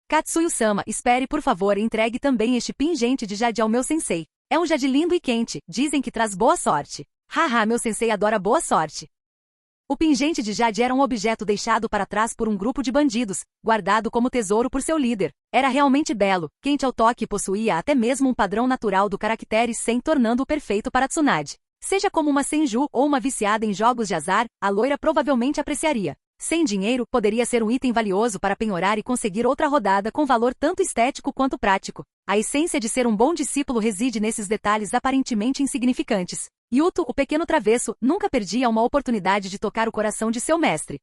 Katsuyu-sama, espere por favor e entregue também este pingente de jade ao meu sensei. É um jade lindo e quente, dizem que traz boa sorte. Haha, meu sensei adora boa sorte. O pingente de jade era um objeto deixado para trás por um grupo de bandidos, guardado como tesouro por seu líder. Era realmente belo, quente ao toque e possuía até mesmo um padrão natural do caractere Sen, tornando-o perfeito para Tsunade. Seja como uma senju ou uma viciada em jogos de azar, a loira provavelmente apreciaria. Sem dinheiro, poderia ser um item valioso para penhorar e conseguir outra rodada com valor tanto estético quanto prático. A essência de ser um bom discípulo reside nesses detalhes aparentemente insignificantes. Yuto, o pequeno travesso, nunca perdia uma oportunidade de tocar o coração de seu mestre.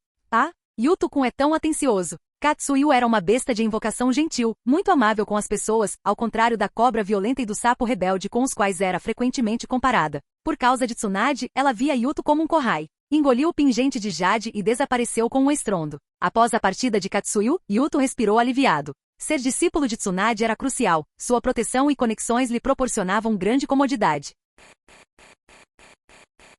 Yuto-kun é tão atencioso. Katsuyu era uma besta de invocação gentil, muito amável com as pessoas, ao contrário da cobra violenta e do sapo rebelde com os quais era frequentemente comparada. Por causa de Tsunade, ela via Yuto como um kohai. Engoliu o pingente de jade e desapareceu com um estrondo. Após a partida de Katsuyu, Yuto respirou aliviado. Ser discípulo de Tsunade era crucial, sua proteção e conexões lhe proporcionavam grande comodidade.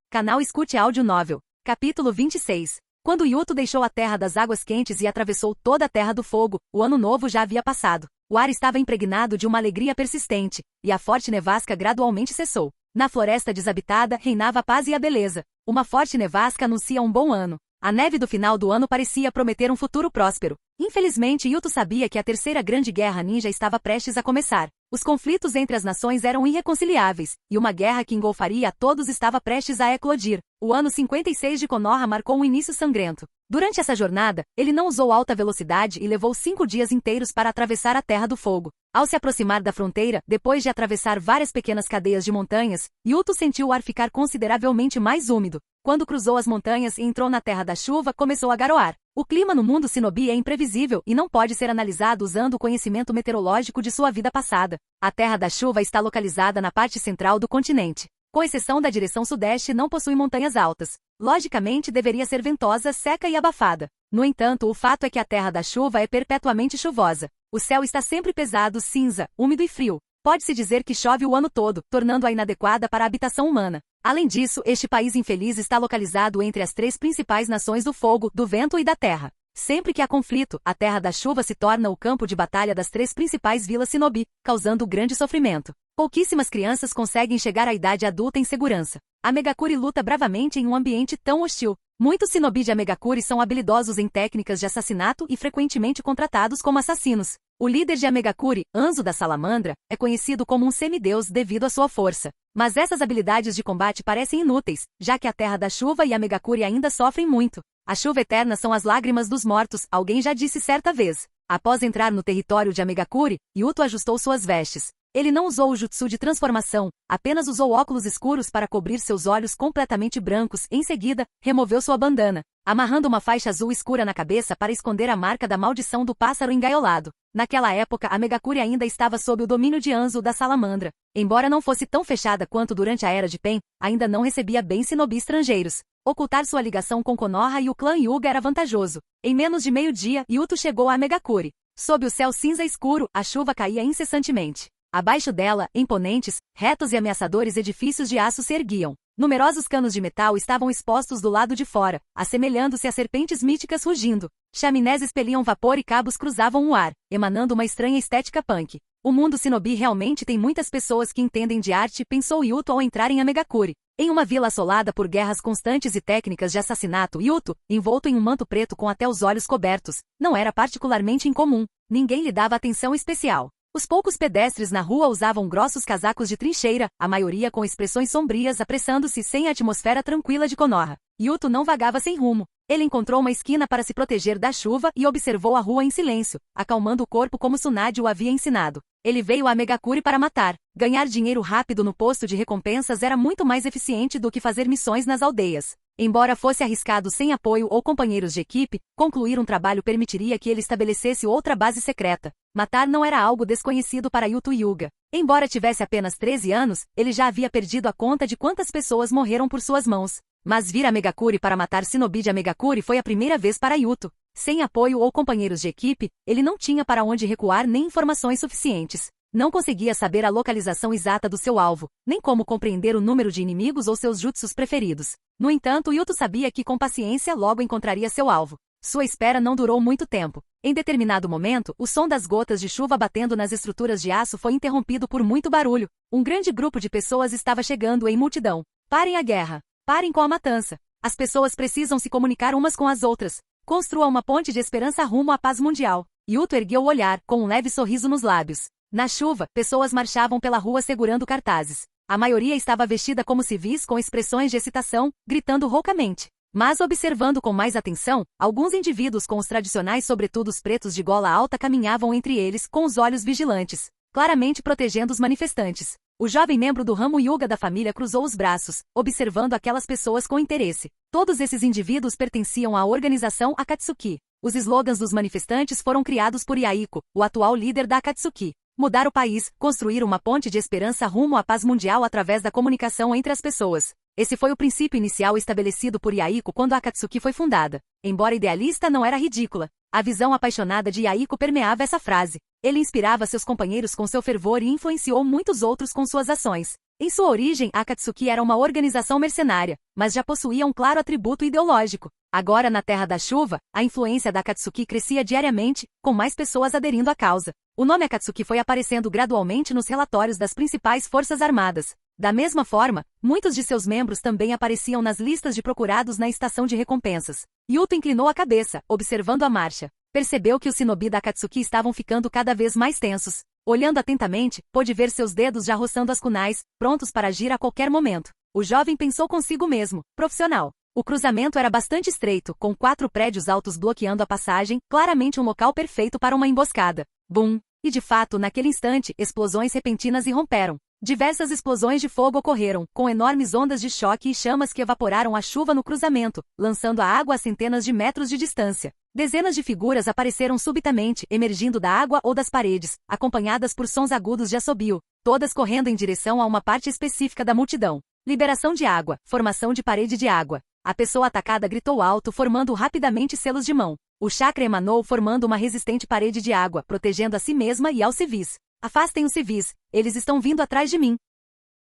Canal Escute Áudio Novel. Capítulo 26. Quando Yuto deixou a Terra das Águas Quentes e atravessou toda a Terra do Fogo, o Ano Novo já havia passado. O ar estava impregnado de uma alegria persistente, e a forte nevasca gradualmente cessou. Na floresta desabitada reinava a paz e a beleza. Uma forte nevasca anuncia um bom ano. A neve do final do ano parecia prometer um futuro próspero. Infelizmente, Yuto sabia que a terceira grande guerra ninja estava prestes a começar. Os conflitos entre as nações eram irreconciliáveis, e uma guerra que engolfaria a todos estava prestes a eclodir. O ano 56 de Konoha marcou um início sangrento. Durante essa jornada, ele não usou alta velocidade e levou 5 dias inteiros para atravessar a Terra do Fogo. Ao se aproximar da fronteira, depois de atravessar várias pequenas cadeias de montanhas, Yuto sentiu o ar ficar consideravelmente mais úmido. Quando cruzou as montanhas e entrou na Terra da Chuva, começou a garoar. O clima no mundo shinobi é imprevisível e não pode ser analisado usando o conhecimento meteorológico de sua vida passada. A Terra da Chuva está localizada na parte central do continente. Com exceção da direção sudeste, não possui montanhas altas. Logicamente, deveria ser ventosa, seca e abafada. No entanto, o fato é que a Terra da Chuva é perpetuamente chuvosa. O céu está sempre pesado, cinza, úmido e frio. Pode-se dizer que chove o ano todo, tornando-a inadequada para a habitação humana. Além disso, este país infeliz está localizado entre as 3 principais nações do fogo, do vento e da terra. Sempre que há conflito, a Terra da Chuva se torna o campo de batalha das 3 principais vilas shinobi, causando grande sofrimento. Pouquíssimas crianças conseguem chegar à idade adulta em segurança. A Megakuri luta bravamente em um ambiente tão hostil. Muitos shinobi de Amegakuri são habilidosos em técnicas de assassinato e frequentemente contratados como assassinos. O líder de Amegakuri, Anzo da Salamandra, é conhecido como um semideus devido à sua força. Mas essas habilidades de combate parecem inúteis, já que a Terra da Chuva e Amegakuri ainda sofrem muito. A chuva eterna são as lágrimas dos mortos, alguém já disse certa vez. Após entrar no território de Amegakuri, Yuto ajustou suas vestes. Ele não usou o jutsu de transformação, apenas usou óculos escuros para cobrir seus olhos completamente brancos. Em seguida, removeu sua bandana, amarrando uma faixa azul escura na cabeça para esconder a marca da maldição do pássaro engaiolado. Naquela época, a Megakuri ainda estava sob o domínio de Anzo da Salamandra. Embora não fosse tão fechada quanto durante a Era de Pen, ainda não recebia bens shinobi estrangeiros. Ocultar sua ligação com Konoha e o clã Hyuga era vantajoso. Em menos de meio-dia, Yuto chegou a Megakuri. Sob o céu cinza escuro, a chuva caía incessantemente. Abaixo dela, imponentes, retos e ameaçadores edifícios de aço se erguiam. Numerosos canos de metal estavam expostos do lado de fora, assemelhando-se a serpentes míticas rugindo. Chaminés expeliam vapor e cabos cruzavam o ar, emanando uma estranha estética punk. O mundo shinobi realmente tem muitas pessoas que entendem de arte, pensou Yuto ao entrar em Amegakuri. Em uma vila assolada por guerras constantes e técnicas de assassinato, Yuto, envolto em um manto preto com até os olhos cobertos, não era particularmente incomum. Ninguém lhe dava atenção especial. Os poucos pedestres na rua usavam grossos casacos de trincheira, a maioria com expressões sombrias apressando-se sem a atmosfera tranquila de Konoha. Yuto não vagava sem rumo. Ele encontrou uma esquina para se proteger da chuva e observou a rua em silêncio, acalmando o corpo como Tsunade o havia ensinado. Ele veio a Megakuri para matar. Ganhar dinheiro rápido no posto de recompensas era muito mais eficiente do que fazer missões nas aldeias. Embora fosse arriscado sem apoio ou companheiros de equipe, concluir um trabalho permitiria que ele estabelecesse outra base secreta. Matar não era algo desconhecido para Yuto Hyuga. Embora tivesse apenas 13 anos, ele já havia perdido a conta de quantas pessoas morreram por suas mãos. Mas vir a Megakuri para matar Shinobi de Megakuri foi a primeira vez para Yuto. Sem apoio ou companheiros de equipe, ele não tinha para onde recuar nem informações suficientes. Não conseguia saber a localização exata do seu alvo, nem como compreender o número de inimigos ou seus jutsus preferidos. No entanto, Yuto sabia que com paciência logo encontraria seu alvo. Sua espera não durou muito tempo. Em determinado momento, o som das gotas de chuva batendo nas estruturas de aço foi interrompido por muito barulho. Um grande grupo de pessoas estava chegando em multidão. Parem a guerra. Parem com a matança. As pessoas precisam se comunicar umas com as outras. Construa uma ponte de esperança rumo à paz mundial. Yuto ergueu o olhar, com um leve sorriso nos lábios. Na chuva, pessoas marchavam pela rua segurando cartazes. A maioria estava vestida como civis com expressões de excitação, gritando roucamente. Mas observando com mais atenção, alguns indivíduos com os tradicionais sobretudos pretos de gola alta caminhavam entre eles com os olhos vigilantes, claramente protegendo os manifestantes. O jovem membro do ramo Hyuga da família cruzou os braços, observando aquelas pessoas com interesse. Todos esses indivíduos pertenciam à organização Akatsuki. Os slogans dos manifestantes foram criados por Yaiko, o atual líder da Akatsuki. Mudar o país, construir uma ponte de esperança rumo à paz mundial através da comunicação entre as pessoas. Esse foi o princípio inicial estabelecido por Yaiko quando a Akatsuki foi fundada. Embora idealista, não era ridícula. A visão apaixonada de Yaiko permeava essa frase. Ele inspirava seus companheiros com seu fervor e influenciou muitos outros com suas ações. Em sua origem, a Akatsuki era uma organização mercenária, mas já possuía um claro atributo ideológico. Agora, na Terra da Chuva, a influência da Akatsuki crescia diariamente, com mais pessoas aderindo à causa. O nome Akatsuki foi aparecendo gradualmente nos relatórios das principais forças armadas. Da mesma forma, muitos de seus membros também apareciam nas listas de procurados na estação de recompensas. Yuto inclinou a cabeça, observando a marcha. Percebeu que os shinobi da Akatsuki estavam ficando cada vez mais tensos. Olhando atentamente, pôde ver seus dedos já roçando as kunais, prontos para agir a qualquer momento. O jovem pensou consigo mesmo, profissional. O cruzamento era bastante estreito, com 4 prédios altos bloqueando a passagem, claramente um local perfeito para uma emboscada. Bum! E de fato, naquele instante, explosões repentinas irromperam. Diversas explosões de fogo ocorreram, com enormes ondas de choque e chamas que evaporaram a chuva no cruzamento, lançando a água a centenas de metros de distância. Dezenas de figuras apareceram subitamente, emergindo da água ou das paredes, acompanhadas por sons agudos de assobio, todas correndo em direção a uma parte específica da multidão. Liberação de água, formação de parede de água. A pessoa atacada gritou alto, formando rapidamente selos de mão. O chakra emanou, formando uma resistente parede de água, protegendo a si mesma e aos civis. Afastem os civis, eles estão vindo atrás de mim.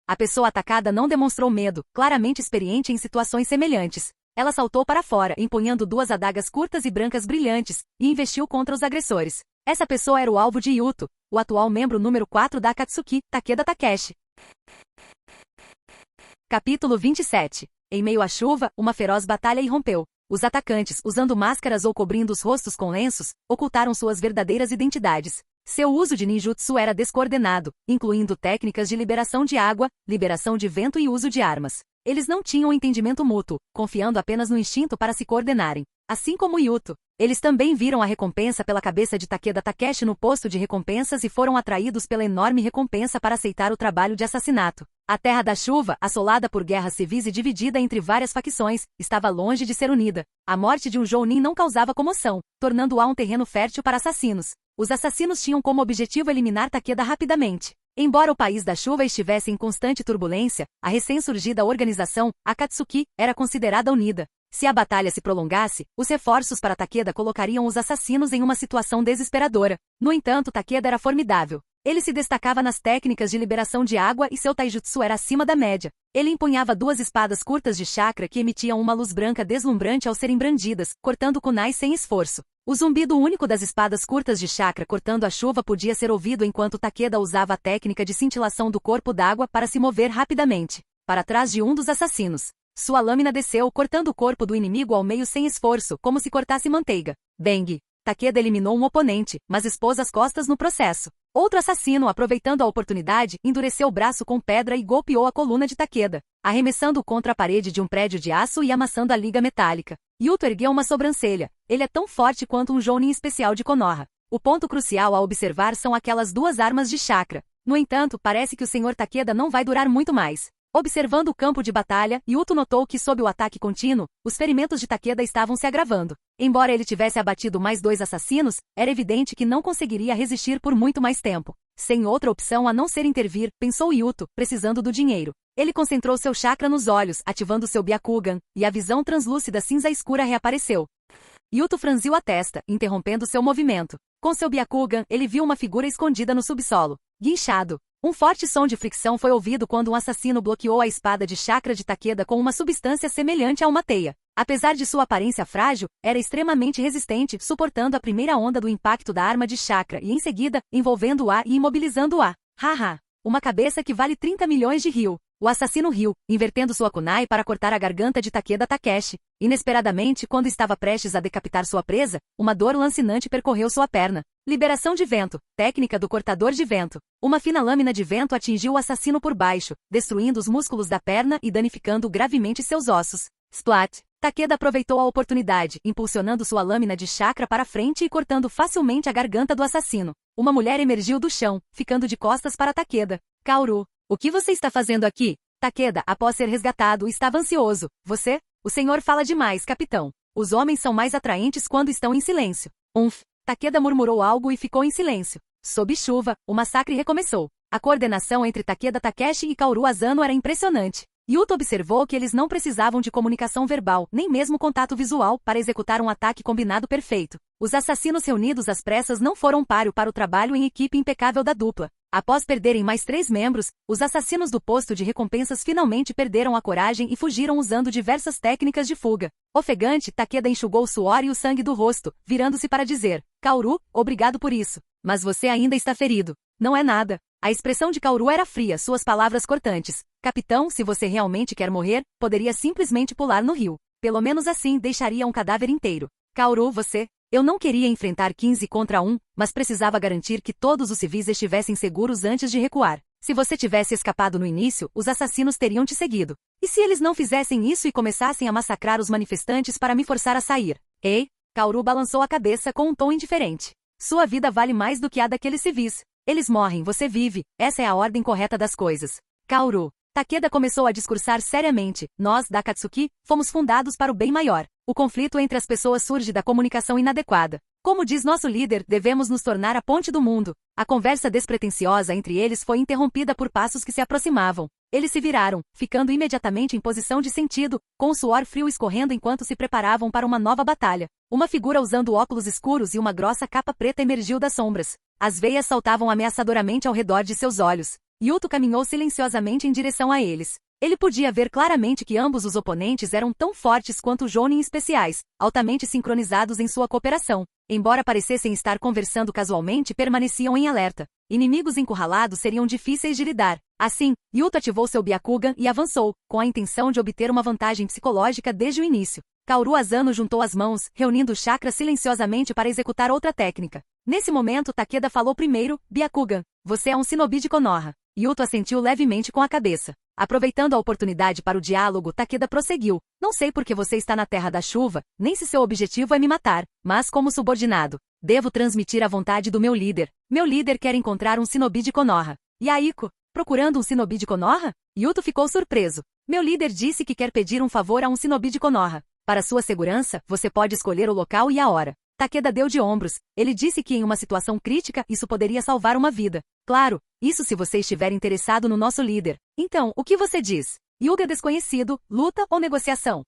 A pessoa atacada não demonstrou medo, claramente experiente em situações semelhantes. Ela saltou para fora, empunhando 2 adagas curtas e brancas brilhantes, e investiu contra os agressores. Essa pessoa era o alvo de Yuto, o atual membro número 4 da Akatsuki, Takeda Takeshi. Capítulo 27. Em meio à chuva, uma feroz batalha irrompeu. Os atacantes, usando máscaras ou cobrindo os rostos com lenços, ocultaram suas verdadeiras identidades. Seu uso de ninjutsu era descoordenado, incluindo técnicas de liberação de água, liberação de vento e uso de armas. Eles não tinham entendimento mútuo, confiando apenas no instinto para se coordenarem. Assim como Yuto, eles também viram a recompensa pela cabeça de Takeda Takeshi no posto de recompensas e foram atraídos pela enorme recompensa para aceitar o trabalho de assassinato. A Terra da Chuva, assolada por guerras civis e dividida entre várias facções, estava longe de ser unida. A morte de um Jounin não causava comoção, tornando-a um terreno fértil para assassinos. Os assassinos tinham como objetivo eliminar Takeda rapidamente. Embora o país da chuva estivesse em constante turbulência, a recém-surgida organização, Akatsuki, era considerada unida. Se a batalha se prolongasse, os reforços para Takeda colocariam os assassinos em uma situação desesperadora. No entanto, Takeda era formidável. Ele se destacava nas técnicas de liberação de água e seu taijutsu era acima da média. Ele empunhava 2 espadas curtas de chakra que emitiam uma luz branca deslumbrante ao serem brandidas, cortando kunais sem esforço. O zumbido único das espadas curtas de chakra cortando a chuva podia ser ouvido enquanto Takeda usava a técnica de cintilação do corpo d'água para se mover rapidamente para trás de um dos assassinos. Sua lâmina desceu, cortando o corpo do inimigo ao meio sem esforço, como se cortasse manteiga. Bang! Takeda eliminou um oponente, mas expôs as costas no processo. Outro assassino, aproveitando a oportunidade, endureceu o braço com pedra e golpeou a coluna de Takeda, arremessando-o contra a parede de um prédio de aço e amassando a liga metálica. Yuto ergueu uma sobrancelha. Ele é tão forte quanto um Jounin especial de Konoha. O ponto crucial a observar são aquelas 2 armas de chakra. No entanto, parece que o Sr. Takeda não vai durar muito mais. Observando o campo de batalha, Yuto notou que sob o ataque contínuo, os ferimentos de Takeda estavam se agravando. Embora ele tivesse abatido mais 2 assassinos, era evidente que não conseguiria resistir por muito mais tempo. Sem outra opção a não ser intervir, pensou Yuto, precisando do dinheiro. Ele concentrou seu chakra nos olhos, ativando seu Byakugan, e a visão translúcida cinza escura reapareceu. Yuto franziu a testa, interrompendo seu movimento. Com seu Byakugan, ele viu uma figura escondida no subsolo. Guinchado. Um forte som de fricção foi ouvido quando um assassino bloqueou a espada de chakra de Takeda com uma substância semelhante a uma teia. Apesar de sua aparência frágil, era extremamente resistente, suportando a primeira onda do impacto da arma de chakra e em seguida, envolvendo-a e imobilizando-a. Haha! Uma cabeça que vale 30 milhões de ryu. O assassino riu, invertendo sua kunai para cortar a garganta de Takeda Takeshi. Inesperadamente, quando estava prestes a decapitar sua presa, uma dor lancinante percorreu sua perna. Liberação de vento, técnica do cortador de vento. Uma fina lâmina de vento atingiu o assassino por baixo, destruindo os músculos da perna e danificando gravemente seus ossos. Splat! Takeda aproveitou a oportunidade, impulsionando sua lâmina de chakra para frente e cortando facilmente a garganta do assassino. Uma mulher emergiu do chão, ficando de costas para Takeda. Kaoru, o que você está fazendo aqui? Takeda, após ser resgatado, estava ansioso. Você? O senhor fala demais, capitão. Os homens são mais atraentes quando estão em silêncio. Takeda murmurou algo e ficou em silêncio. Sob chuva, o massacre recomeçou. A coordenação entre Takeda Takeshi e Kaoru Asano era impressionante. Yuto observou que eles não precisavam de comunicação verbal, nem mesmo contato visual, para executar um ataque combinado perfeito. Os assassinos reunidos às pressas não foram páreo para o trabalho em equipe impecável da dupla. Após perderem mais 3 membros, os assassinos do posto de recompensas finalmente perderam a coragem e fugiram usando diversas técnicas de fuga. Ofegante, Takeda enxugou o suor e o sangue do rosto, virando-se para dizer: Kaoru, obrigado por isso. Mas você ainda está ferido. Não é nada. A expressão de Kaoru era fria, suas palavras cortantes. Capitão, se você realmente quer morrer, poderia simplesmente pular no rio. Pelo menos assim deixaria um cadáver inteiro. Kaoru, você... Eu não queria enfrentar 15 contra 1, mas precisava garantir que todos os civis estivessem seguros antes de recuar. Se você tivesse escapado no início, os assassinos teriam te seguido. E se eles não fizessem isso e começassem a massacrar os manifestantes para me forçar a sair? Ei? Kaoru balançou a cabeça com um tom indiferente. Sua vida vale mais do que a daqueles civis. Eles morrem, você vive. Essa é a ordem correta das coisas. Kaoru. Takeda começou a discursar seriamente. Nós, da Akatsuki, fomos fundados para o bem maior. O conflito entre as pessoas surge da comunicação inadequada. Como diz nosso líder, devemos nos tornar a ponte do mundo. A conversa despretensiosa entre eles foi interrompida por passos que se aproximavam. Eles se viraram, ficando imediatamente em posição de sentido, com o suor frio escorrendo enquanto se preparavam para uma nova batalha. Uma figura usando óculos escuros e uma grossa capa preta emergiu das sombras. As veias saltavam ameaçadoramente ao redor de seus olhos. Yuto caminhou silenciosamente em direção a eles. Ele podia ver claramente que ambos os oponentes eram tão fortes quanto Jounin especiais, altamente sincronizados em sua cooperação. Embora parecessem estar conversando casualmente, permaneciam em alerta. Inimigos encurralados seriam difíceis de lidar. Assim, Yuto ativou seu Byakugan e avançou, com a intenção de obter uma vantagem psicológica desde o início. Kaoru Asano juntou as mãos, reunindo o chakra silenciosamente para executar outra técnica. Nesse momento, Takeda falou primeiro: Byakugan, você é um shinobi de Konoha. Yuto assentiu levemente com a cabeça. Aproveitando a oportunidade para o diálogo, Takeda prosseguiu. Não sei por que você está na Terra da Chuva, nem se seu objetivo é me matar, mas como subordinado, devo transmitir a vontade do meu líder. Meu líder quer encontrar um shinobi de Konoha. Yaiko, procurando um shinobi de Konoha? Yuto ficou surpreso. Meu líder disse que quer pedir um favor a um shinobi de Konoha. Para sua segurança, você pode escolher o local e a hora. Takeda deu de ombros. Ele disse que em uma situação crítica, isso poderia salvar uma vida. Claro, isso se você estiver interessado no nosso líder. Então, o que você diz? Yuga desconhecido, luta ou negociação?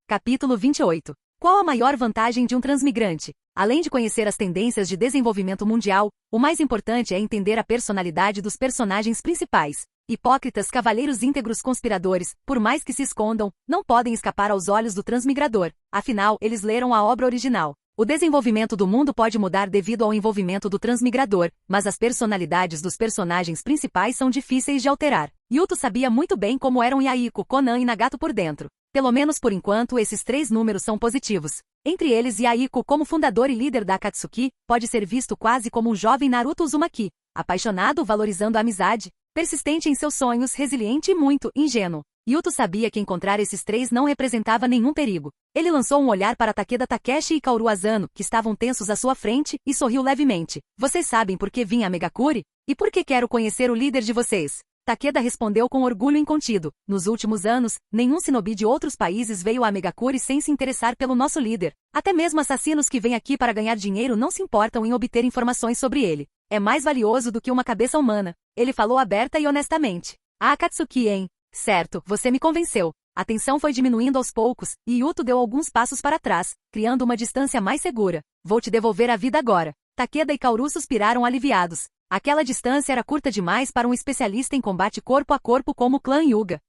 Capítulo 28. Qual a maior vantagem de um transmigrante? Além de conhecer as tendências de desenvolvimento mundial, o mais importante é entender a personalidade dos personagens principais. Hipócritas, cavalheiros íntegros, conspiradores, por mais que se escondam, não podem escapar aos olhos do transmigrador. Afinal, eles leram a obra original. O desenvolvimento do mundo pode mudar devido ao envolvimento do transmigrador, mas as personalidades dos personagens principais são difíceis de alterar. Yuto sabia muito bem como eram Yaiko, Konan e Nagato por dentro. Pelo menos por enquanto, esses 3 números são positivos. Entre eles, Yaiko, como fundador e líder da Akatsuki, pode ser visto quase como um jovem Naruto Uzumaki. Apaixonado, valorizando a amizade, persistente em seus sonhos, resiliente e muito ingênuo. Yuto sabia que encontrar esses 3 não representava nenhum perigo. Ele lançou um olhar para Takeda Takeshi e Kaoru Asano, que estavam tensos à sua frente, e sorriu levemente. Vocês sabem por que vim a Megakuri? E por que quero conhecer o líder de vocês? Takeda respondeu com orgulho incontido. Nos últimos anos, nenhum shinobi de outros países veio a Megakuri sem se interessar pelo nosso líder. Até mesmo assassinos que vêm aqui para ganhar dinheiro não se importam em obter informações sobre ele. É mais valioso do que uma cabeça humana. Ele falou aberta e honestamente. Ah, Akatsuki, hein? Certo, você me convenceu. A tensão foi diminuindo aos poucos, e Yuto deu alguns passos para trás, criando uma distância mais segura. Vou te devolver a vida agora. Takeda e Kaoru suspiraram aliviados. Aquela distância era curta demais para um especialista em combate corpo a corpo como o clã Hyuga.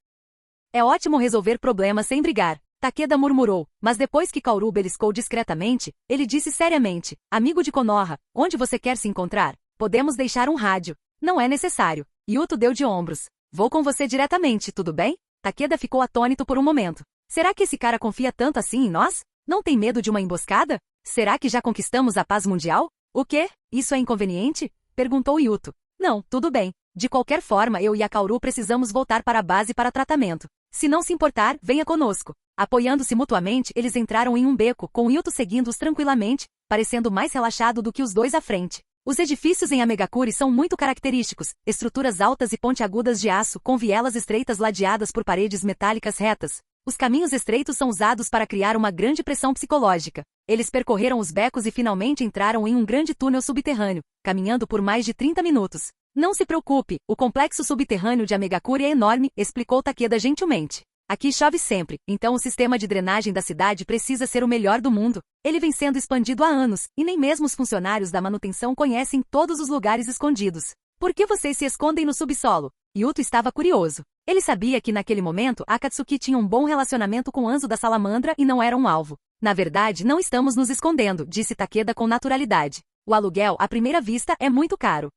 É ótimo resolver problemas sem brigar, Takeda murmurou, mas depois que Kaoru beliscou discretamente, ele disse seriamente, amigo de Konoha, onde você quer se encontrar? Podemos deixar um rádio. Não é necessário. Yuto deu de ombros. Vou com você diretamente, tudo bem? Takeda ficou atônito por um momento. Será que esse cara confia tanto assim em nós? Não tem medo de uma emboscada? Será que já conquistamos a paz mundial? O quê? Isso é inconveniente? Perguntou Yuto. Não, tudo bem. De qualquer forma, eu e a Kaoru precisamos voltar para a base para tratamento. Se não se importar, venha conosco. Apoiando-se mutuamente, eles entraram em um beco, com Yuto seguindo-os tranquilamente, parecendo mais relaxado do que os dois à frente. Os edifícios em Amegakuri são muito característicos, estruturas altas e pontiagudas de aço, com vielas estreitas ladeadas por paredes metálicas retas. Os caminhos estreitos são usados para criar uma grande pressão psicológica. Eles percorreram os becos e finalmente entraram em um grande túnel subterrâneo, caminhando por mais de 30 minutos. Não se preocupe, o complexo subterrâneo de Amegakuri é enorme, explicou Takeda gentilmente. Aqui chove sempre, então o sistema de drenagem da cidade precisa ser o melhor do mundo. Ele vem sendo expandido há anos, e nem mesmo os funcionários da manutenção conhecem todos os lugares escondidos. Por que vocês se escondem no subsolo? Yuto estava curioso. Ele sabia que naquele momento Akatsuki tinha um bom relacionamento com Anzo da Salamandra e não era um alvo. Na verdade, não estamos nos escondendo, disse Takeda com naturalidade. O aluguel, à primeira vista, é muito caro.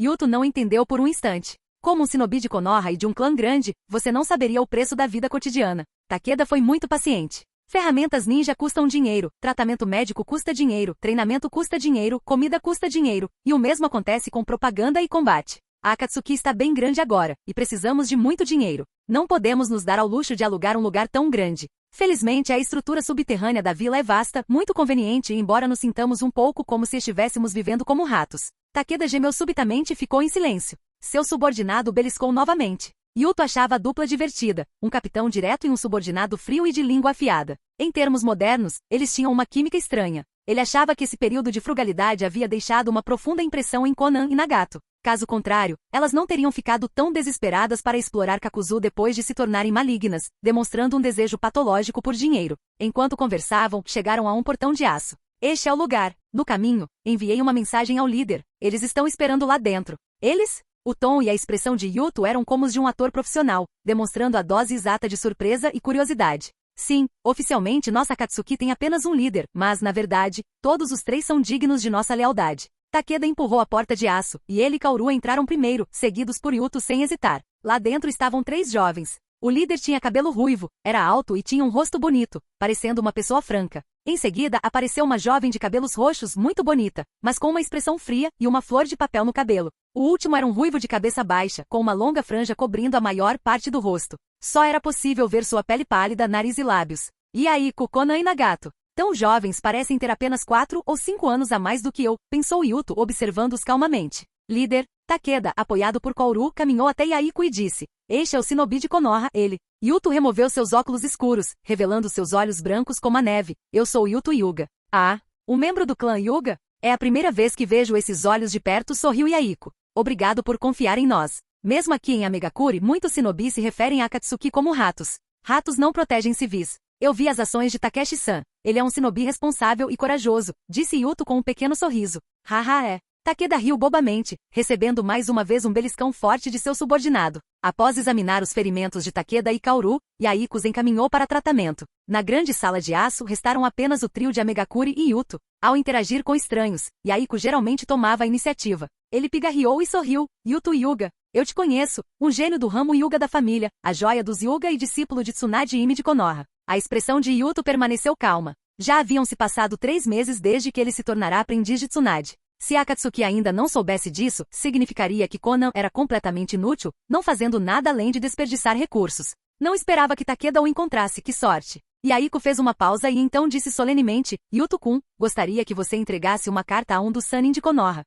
Yuto não entendeu por um instante. Como um shinobi de Konoha e de um clã grande, você não saberia o preço da vida cotidiana. Takeda foi muito paciente. Ferramentas ninja custam dinheiro, tratamento médico custa dinheiro, treinamento custa dinheiro, comida custa dinheiro, e o mesmo acontece com propaganda e combate. A Akatsuki está bem grande agora, e precisamos de muito dinheiro. Não podemos nos dar ao luxo de alugar um lugar tão grande. Felizmente, a estrutura subterrânea da vila é vasta, muito conveniente e embora nos sintamos um pouco como se estivéssemos vivendo como ratos. Takeda gemeu subitamente e ficou em silêncio. Seu subordinado beliscou novamente. Yuto achava a dupla divertida, um capitão direto e um subordinado frio e de língua afiada. Em termos modernos, eles tinham uma química estranha. Ele achava que esse período de frugalidade havia deixado uma profunda impressão em Konan e Nagato. Caso contrário, elas não teriam ficado tão desesperadas para explorar Kakuzu depois de se tornarem malignas, demonstrando um desejo patológico por dinheiro. Enquanto conversavam, chegaram a um portão de aço. Este é o lugar. No caminho, enviei uma mensagem ao líder. Eles estão esperando lá dentro. Eles? O tom e a expressão de Yuto eram como os de um ator profissional, demonstrando a dose exata de surpresa e curiosidade. Sim, oficialmente nossa Akatsuki tem apenas um líder, mas, na verdade, todos os três são dignos de nossa lealdade. Takeda empurrou a porta de aço, e ele e Kaoru entraram primeiro, seguidos por Yuto sem hesitar. Lá dentro estavam três jovens. O líder tinha cabelo ruivo, era alto e tinha um rosto bonito, parecendo uma pessoa franca. Em seguida, apareceu uma jovem de cabelos roxos muito bonita, mas com uma expressão fria e uma flor de papel no cabelo. O último era um ruivo de cabeça baixa, com uma longa franja cobrindo a maior parte do rosto. Só era possível ver sua pele pálida, nariz e lábios. E aí, Konan e Nagato? Tão jovens parecem ter apenas 4 ou 5 anos a mais do que eu, pensou Yuto observando-os calmamente. Líder, Takeda, apoiado por Kaoru, caminhou até Yaiko e disse, este é o shinobi de Konoha, ele. Yuto removeu seus óculos escuros, revelando seus olhos brancos como a neve. Eu sou Yuto Hyuga. Ah, um membro do clã Hyuga? É a primeira vez que vejo esses olhos de perto, sorriu Yaiko. Obrigado por confiar em nós. Mesmo aqui em Amegakuri, muitos shinobi se referem a Akatsuki como ratos. Ratos não protegem civis. Eu vi as ações de Takeshi-san. Ele é um shinobi responsável e corajoso, disse Yuto com um pequeno sorriso. Haha é. Takeda riu bobamente, recebendo mais uma vez um beliscão forte de seu subordinado. Após examinar os ferimentos de Takeda e Kaoru, Yaiko os encaminhou para tratamento. Na grande sala de aço restaram apenas o trio de Amegakuri e Yuto. Ao interagir com estranhos, Yaiko geralmente tomava a iniciativa. Ele pigarreou e sorriu. Yuto Hyuga, eu te conheço, um gênio do ramo Hyuga da família, a joia dos Hyuga e discípulo de Tsunade Ime de Konoha. A expressão de Yuto permaneceu calma. Já haviam se passado 3 meses desde que ele se tornará aprendiz de Tsunade. Se Akatsuki ainda não soubesse disso, significaria que Konan era completamente inútil, não fazendo nada além de desperdiçar recursos. Não esperava que Takeda o encontrasse, que sorte. Yaiko fez uma pausa e então disse solenemente, Yuto-kun, gostaria que você entregasse uma carta a um dos Sannin de Konoha.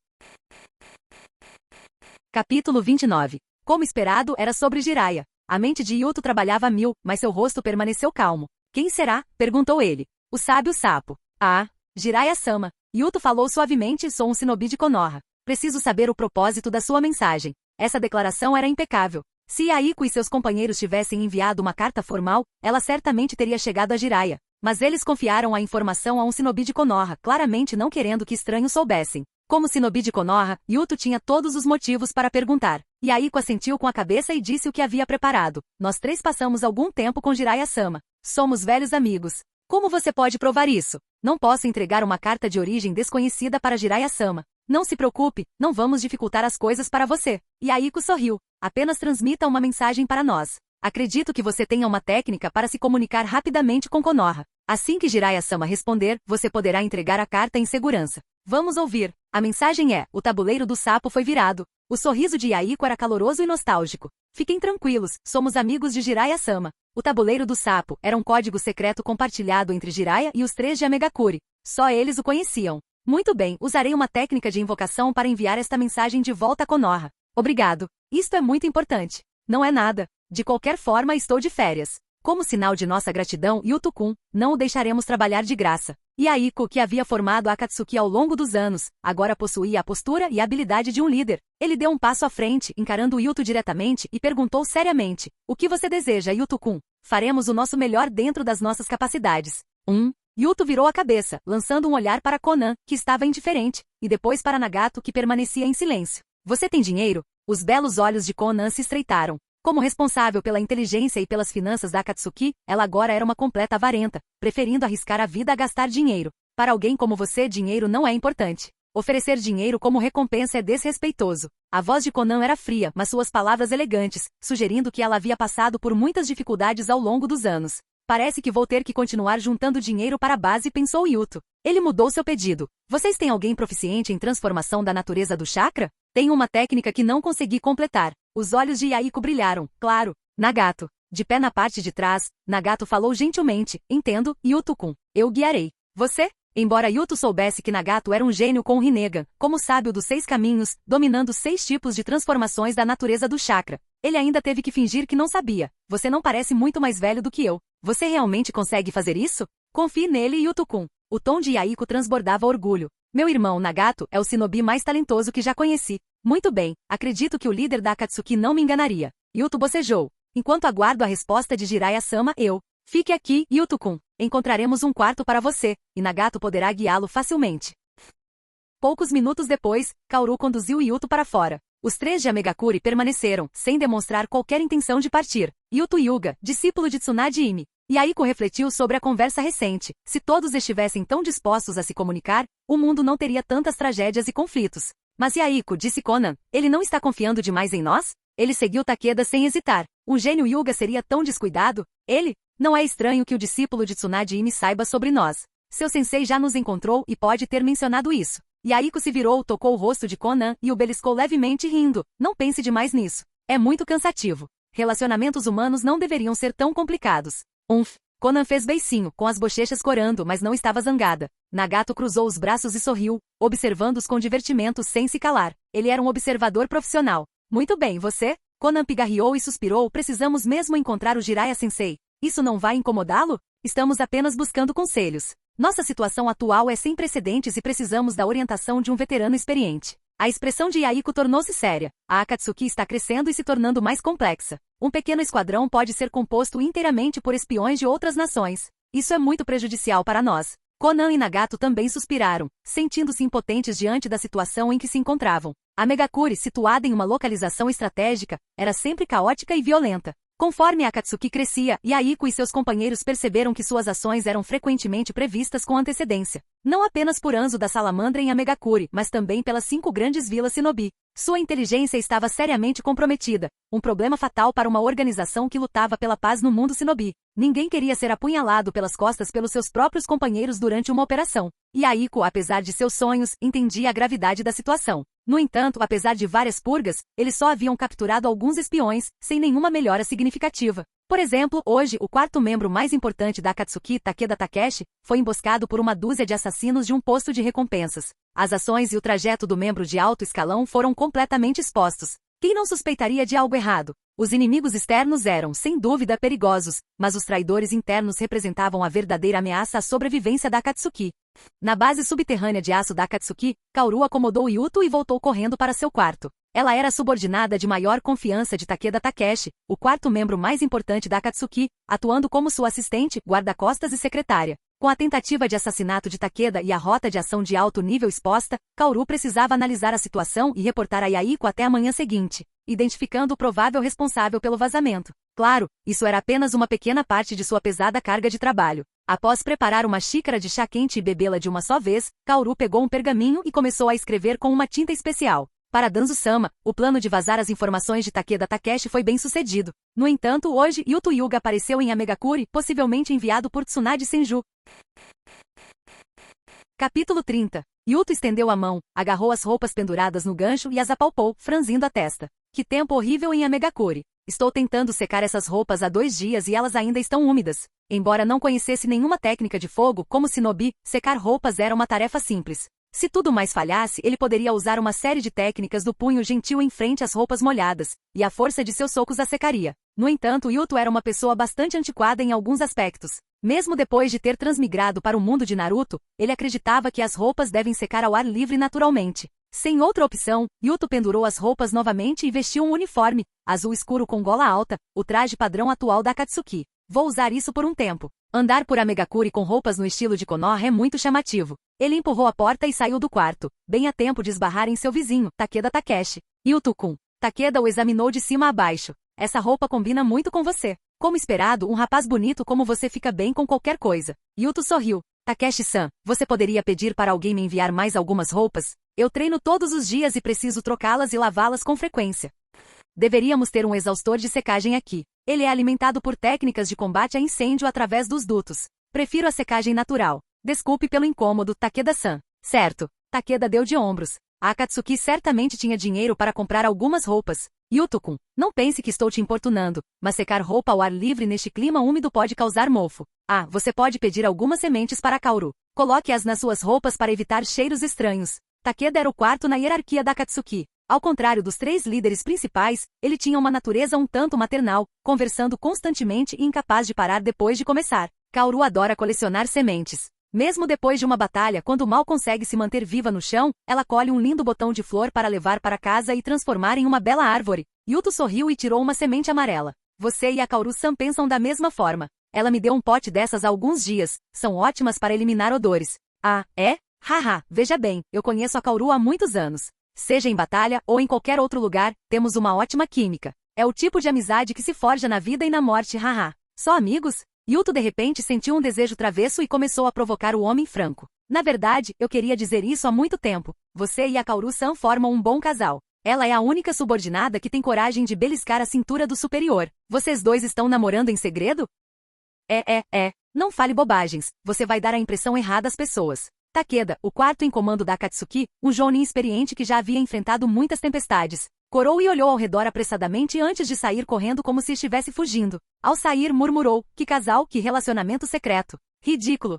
Capítulo 29. Como esperado, era sobre Jiraiya. A mente de Yuto trabalhava a mil, mas seu rosto permaneceu calmo. Quem será? Perguntou ele. O sábio sapo. Ah, Jiraiya-sama. Yuto falou suavemente, sou um shinobi de Konoha. Preciso saber o propósito da sua mensagem. Essa declaração era impecável. Se Aiko e seus companheiros tivessem enviado uma carta formal, ela certamente teria chegado a Jiraiya. Mas eles confiaram a informação a um shinobi de Konoha, claramente não querendo que estranhos soubessem. Como shinobi de Konoha, Yuto tinha todos os motivos para perguntar. E Aiko assentiu com a cabeça e disse o que havia preparado. Nós três passamos algum tempo com Jiraiya-sama. Somos velhos amigos. Como você pode provar isso? Não posso entregar uma carta de origem desconhecida para Jiraiya-sama. Não se preocupe, não vamos dificultar as coisas para você. E Aiko sorriu. Apenas transmita uma mensagem para nós. Acredito que você tenha uma técnica para se comunicar rapidamente com Konoha. Assim que Jiraiya-sama responder, você poderá entregar a carta em segurança. Vamos ouvir. A mensagem é: o tabuleiro do sapo foi virado. O sorriso de Aiko era caloroso e nostálgico. Fiquem tranquilos, somos amigos de Jiraiya-sama. O tabuleiro do sapo era um código secreto compartilhado entre Jiraiya e os três de Amegakure. Só eles o conheciam. Muito bem, usarei uma técnica de invocação para enviar esta mensagem de volta a Konoha. Obrigado. Isto é muito importante. Não é nada. De qualquer forma, estou de férias. Como sinal de nossa gratidão, Yuto-kun, não o deixaremos trabalhar de graça. E Aiko, que havia formado a Akatsuki ao longo dos anos, agora possuía a postura e a habilidade de um líder. Ele deu um passo à frente, encarando Yuto diretamente, e perguntou seriamente: o que você deseja, Yuto-kun? Faremos o nosso melhor dentro das nossas capacidades. Yuto virou a cabeça, lançando um olhar para Konan, que estava indiferente, e depois para Nagato, que permanecia em silêncio. Você tem dinheiro? Os belos olhos de Konan se estreitaram. Como responsável pela inteligência e pelas finanças da Akatsuki, ela agora era uma completa avarenta, preferindo arriscar a vida a gastar dinheiro. Para alguém como você, dinheiro não é importante. Oferecer dinheiro como recompensa é desrespeitoso. A voz de Konan era fria, mas suas palavras elegantes, sugerindo que ela havia passado por muitas dificuldades ao longo dos anos. Parece que vou ter que continuar juntando dinheiro para a base, pensou Yuto. Ele mudou seu pedido. Vocês têm alguém proficiente em transformação da natureza do chakra? Tenho uma técnica que não consegui completar. Os olhos de Aiko brilharam. Claro. Nagato. De pé na parte de trás, Nagato falou gentilmente. Entendo, Yuto-kun. Eu guiarei. Você? Embora Yuto soubesse que Nagato era um gênio com o Rinnegan, como sábio dos 6 caminhos, dominando 6 tipos de transformações da natureza do chakra, ele ainda teve que fingir que não sabia. Você não parece muito mais velho do que eu. Você realmente consegue fazer isso? Confie nele, Yuto-kun. O tom de Aiko transbordava orgulho. Meu irmão Nagato é o shinobi mais talentoso que já conheci. Muito bem, acredito que o líder da Akatsuki não me enganaria. Yuto bocejou. Enquanto aguardo a resposta de Jiraiya-sama, Fique aqui, Yuto-kun. Encontraremos um quarto para você, e Nagato poderá guiá-lo facilmente. Poucos minutos depois, Kaoru conduziu Yuto para fora. Os três de Amegakure permaneceram, sem demonstrar qualquer intenção de partir. Yuto Hyuga, discípulo de Tsunade Imi. E Aiko refletiu sobre a conversa recente. Se todos estivessem tão dispostos a se comunicar, o mundo não teria tantas tragédias e conflitos. Mas Aiko, disse Konan, ele não está confiando demais em nós? Ele seguiu Takeda sem hesitar. Um gênio Hyuga seria tão descuidado? Ele? Não é estranho que o discípulo de Tsunade Imi saiba sobre nós. Seu sensei já nos encontrou e pode ter mencionado isso. E Aiko se virou, tocou o rosto de Konan e o beliscou levemente rindo. Não pense demais nisso. É muito cansativo. Relacionamentos humanos não deveriam ser tão complicados. Konan fez beicinho, com as bochechas corando, mas não estava zangada. Nagato cruzou os braços e sorriu, observando-os com divertimento sem se calar. Ele era um observador profissional. Muito bem, você? Konan pigarreou e suspirou. Precisamos mesmo encontrar o Jiraiya-sensei. Isso não vai incomodá-lo? Estamos apenas buscando conselhos. Nossa situação atual é sem precedentes e precisamos da orientação de um veterano experiente. A expressão de Aiko tornou-se séria. A Akatsuki está crescendo e se tornando mais complexa. Um pequeno esquadrão pode ser composto inteiramente por espiões de outras nações. Isso é muito prejudicial para nós. Konan e Nagato também suspiraram, sentindo-se impotentes diante da situação em que se encontravam. A Megakure, situada em uma localização estratégica, era sempre caótica e violenta. Conforme a Akatsuki crescia, Aiko e seus companheiros perceberam que suas ações eram frequentemente previstas com antecedência. Não apenas por Anzo da Salamandra em Amegakure, mas também pelas 5 grandes vilas Shinobi. Sua inteligência estava seriamente comprometida, um problema fatal para uma organização que lutava pela paz no mundo Shinobi. Ninguém queria ser apunhalado pelas costas pelos seus próprios companheiros durante uma operação. E Aiko, apesar de seus sonhos, entendia a gravidade da situação. No entanto, apesar de várias purgas, eles só haviam capturado alguns espiões, sem nenhuma melhora significativa. Por exemplo, hoje, o 4º membro mais importante da Akatsuki, Takeda Takeshi, foi emboscado por uma dúzia de assassinos de um posto de recompensas. As ações e o trajeto do membro de alto escalão foram completamente expostos. Quem não suspeitaria de algo errado? Os inimigos externos eram, sem dúvida, perigosos, mas os traidores internos representavam a verdadeira ameaça à sobrevivência da Akatsuki. Na base subterrânea de aço da Akatsuki, Kaoru acomodou Yuto e voltou correndo para seu quarto. Ela era subordinada de maior confiança de Takeda Takeshi, o quarto membro mais importante da Akatsuki, atuando como sua assistente, guarda-costas e secretária. Com a tentativa de assassinato de Takeda e a rota de ação de alto nível exposta, Kaoru precisava analisar a situação e reportar a Yaiko até a manhã seguinte, identificando o provável responsável pelo vazamento. Claro, isso era apenas uma pequena parte de sua pesada carga de trabalho. Após preparar uma xícara de chá quente e bebê-la de uma só vez, Kaoru pegou um pergaminho e começou a escrever com uma tinta especial. Para Danzo-sama, o plano de vazar as informações de Takeda Takeshi foi bem sucedido. No entanto, hoje, Yuto Hyuga apareceu em Amegakuri, possivelmente enviado por Tsunade Senju. Capítulo 30. Yuto estendeu a mão, agarrou as roupas penduradas no gancho e as apalpou, franzindo a testa. Que tempo horrível em Amegakuri. Estou tentando secar essas roupas há 2 dias e elas ainda estão úmidas. Embora não conhecesse nenhuma técnica de fogo como shinobi, secar roupas era uma tarefa simples. Se tudo mais falhasse, ele poderia usar uma série de técnicas do punho gentil em frente às roupas molhadas, e a força de seus socos a secaria. No entanto, Yuto era uma pessoa bastante antiquada em alguns aspectos. Mesmo depois de ter transmigrado para o mundo de Naruto, ele acreditava que as roupas devem secar ao ar livre naturalmente. Sem outra opção, Yuto pendurou as roupas novamente e vestiu um uniforme, azul escuro com gola alta, o traje padrão atual da Akatsuki. Vou usar isso por um tempo. Andar por Amegakuri com roupas no estilo de Konoha é muito chamativo. Ele empurrou a porta e saiu do quarto, bem a tempo de esbarrar em seu vizinho, Takeda Takeshi. Yuto-kun. Takeda o examinou de cima a baixo. Essa roupa combina muito com você. Como esperado, um rapaz bonito como você fica bem com qualquer coisa. Yuto sorriu. Takeshi-san, você poderia pedir para alguém me enviar mais algumas roupas? Eu treino todos os dias e preciso trocá-las e lavá-las com frequência. Deveríamos ter um exaustor de secagem aqui. Ele é alimentado por técnicas de combate a incêndio através dos dutos. Prefiro a secagem natural. Desculpe pelo incômodo, Takeda-san. Certo. Takeda deu de ombros. A Akatsuki certamente tinha dinheiro para comprar algumas roupas. Yuto-kun, não pense que estou te importunando, mas secar roupa ao ar livre neste clima úmido pode causar mofo. Ah, você pode pedir algumas sementes para Kaoru. Coloque-as nas suas roupas para evitar cheiros estranhos. Takeda era o quarto na hierarquia da Akatsuki. Ao contrário dos 3 líderes principais, ele tinha uma natureza um tanto maternal, conversando constantemente e incapaz de parar depois de começar. Kaoru adora colecionar sementes. Mesmo depois de uma batalha, quando mal consegue se manter viva no chão, ela colhe um lindo botão de flor para levar para casa e transformar em uma bela árvore. Yuto sorriu e tirou uma semente amarela. Você e a Kaoru-san pensam da mesma forma. Ela me deu um pote dessas há alguns dias. São ótimas para eliminar odores. Ah, é? Haha, veja bem, eu conheço a Kaoru há muitos anos. Seja em batalha ou em qualquer outro lugar, temos uma ótima química. É o tipo de amizade que se forja na vida e na morte, haha. Só amigos? Yuto de repente sentiu um desejo travesso e começou a provocar o homem franco. Na verdade, eu queria dizer isso há muito tempo. Você e a Kaoru-san formam um bom casal. Ela é a única subordinada que tem coragem de beliscar a cintura do superior. Vocês dois estão namorando em segredo? Não fale bobagens. Você vai dar a impressão errada às pessoas. Takeda, o quarto em comando da Akatsuki, um jonin experiente que já havia enfrentado muitas tempestades, corou e olhou ao redor apressadamente antes de sair correndo como se estivesse fugindo. Ao sair, murmurou, que casal, que relacionamento secreto. Ridículo.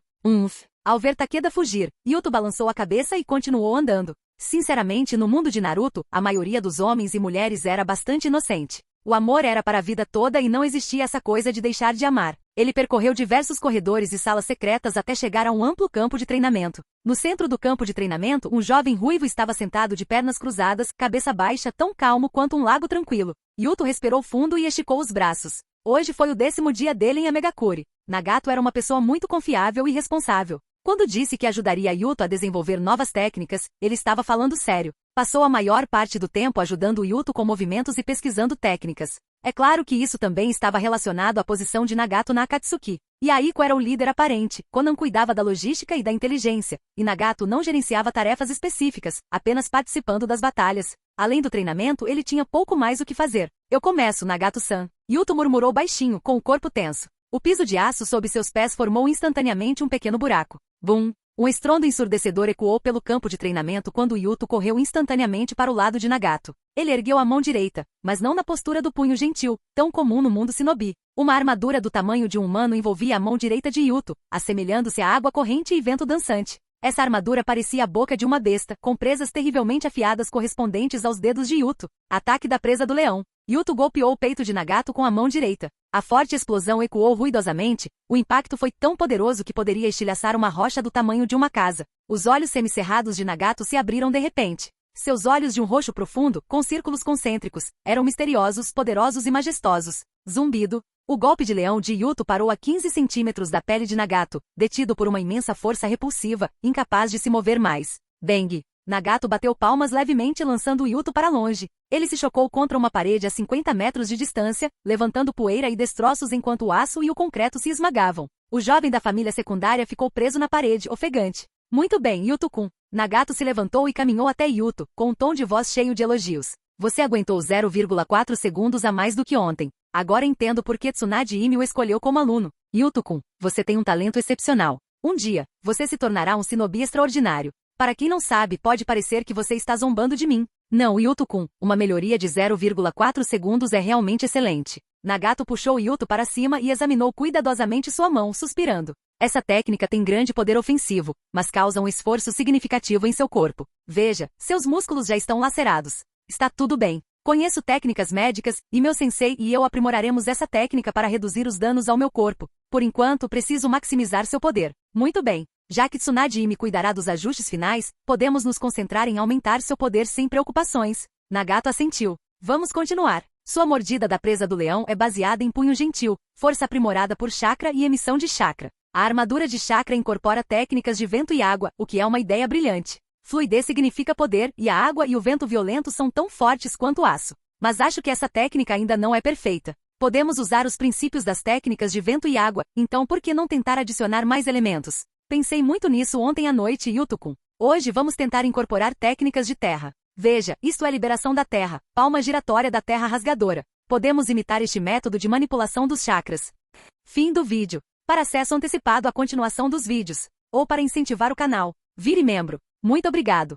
Ao ver Takeda fugir, Yuto balançou a cabeça e continuou andando. Sinceramente, no mundo de Naruto, a maioria dos homens e mulheres era bastante inocente. O amor era para a vida toda e não existia essa coisa de deixar de amar. Ele percorreu diversos corredores e salas secretas até chegar a um amplo campo de treinamento. No centro do campo de treinamento, um jovem ruivo estava sentado de pernas cruzadas, cabeça baixa, tão calmo quanto um lago tranquilo. Yuto respirou fundo e esticou os braços. Hoje foi o 10º dia dele em Amegakuri. Nagato era uma pessoa muito confiável e responsável. Quando disse que ajudaria Yuto a desenvolver novas técnicas, ele estava falando sério. Passou a maior parte do tempo ajudando Yuto com movimentos e pesquisando técnicas. É claro que isso também estava relacionado à posição de Nagato na Akatsuki. Yaiko era o líder aparente, Konan cuidava da logística e da inteligência, e Nagato não gerenciava tarefas específicas, apenas participando das batalhas. Além do treinamento, ele tinha pouco mais o que fazer. Eu começo, Nagato-san. Yuto murmurou baixinho, com o corpo tenso. O piso de aço sob seus pés formou instantaneamente um pequeno buraco. Bum! Um estrondo ensurdecedor ecoou pelo campo de treinamento quando Yuto correu instantaneamente para o lado de Nagato. Ele ergueu a mão direita, mas não na postura do punho gentil, tão comum no mundo shinobi. Uma armadura do tamanho de um humano envolvia a mão direita de Yuto, assemelhando-se à água corrente e vento dançante. Essa armadura parecia a boca de uma besta, com presas terrivelmente afiadas correspondentes aos dedos de Yuto. Ataque da presa do leão. Yuto golpeou o peito de Nagato com a mão direita. A forte explosão ecoou ruidosamente. O impacto foi tão poderoso que poderia estilhaçar uma rocha do tamanho de uma casa. Os olhos semicerrados de Nagato se abriram de repente. Seus olhos de um roxo profundo, com círculos concêntricos, eram misteriosos, poderosos e majestosos. Zumbido. O golpe de leão de Yuto parou a 15 centímetros da pele de Nagato, detido por uma imensa força repulsiva, incapaz de se mover mais. Bang! Nagato bateu palmas levemente lançando Yuto para longe. Ele se chocou contra uma parede a 50 metros de distância, levantando poeira e destroços enquanto o aço e o concreto se esmagavam. O jovem da família secundária ficou preso na parede, ofegante. Muito bem, Yuto-kun. Nagato se levantou e caminhou até Yuto, com um tom de voz cheio de elogios. Você aguentou 0,4 segundos a mais do que ontem. Agora entendo por que Tsunade Imi o escolheu como aluno. Yuto-kun, você tem um talento excepcional. Um dia, você se tornará um shinobi extraordinário. Para quem não sabe, pode parecer que você está zombando de mim. Não, Yuto-kun, uma melhoria de 0,4 segundos é realmente excelente. Nagato puxou Yuto para cima e examinou cuidadosamente sua mão, suspirando. Essa técnica tem grande poder ofensivo, mas causa um esforço significativo em seu corpo. Veja, seus músculos já estão lacerados. Está tudo bem. Conheço técnicas médicas, e meu sensei e eu aprimoraremos essa técnica para reduzir os danos ao meu corpo. Por enquanto, preciso maximizar seu poder. Muito bem. Já que Tsunade Imi cuidará dos ajustes finais, podemos nos concentrar em aumentar seu poder sem preocupações. Nagato assentiu. Vamos continuar. Sua mordida da presa do leão é baseada em punho gentil, força aprimorada por chakra e emissão de chakra. A armadura de chakra incorpora técnicas de vento e água, o que é uma ideia brilhante. Fluidez significa poder, e a água e o vento violento são tão fortes quanto o aço. Mas acho que essa técnica ainda não é perfeita. Podemos usar os princípios das técnicas de vento e água, então por que não tentar adicionar mais elementos? Pensei muito nisso ontem à noite, Yuto-kun. Hoje vamos tentar incorporar técnicas de terra. Veja, isto é liberação da terra, palma giratória da terra rasgadora. Podemos imitar este método de manipulação dos chakras. Fim do vídeo. Para acesso antecipado à continuação dos vídeos, ou para incentivar o canal, vire membro. Muito obrigado.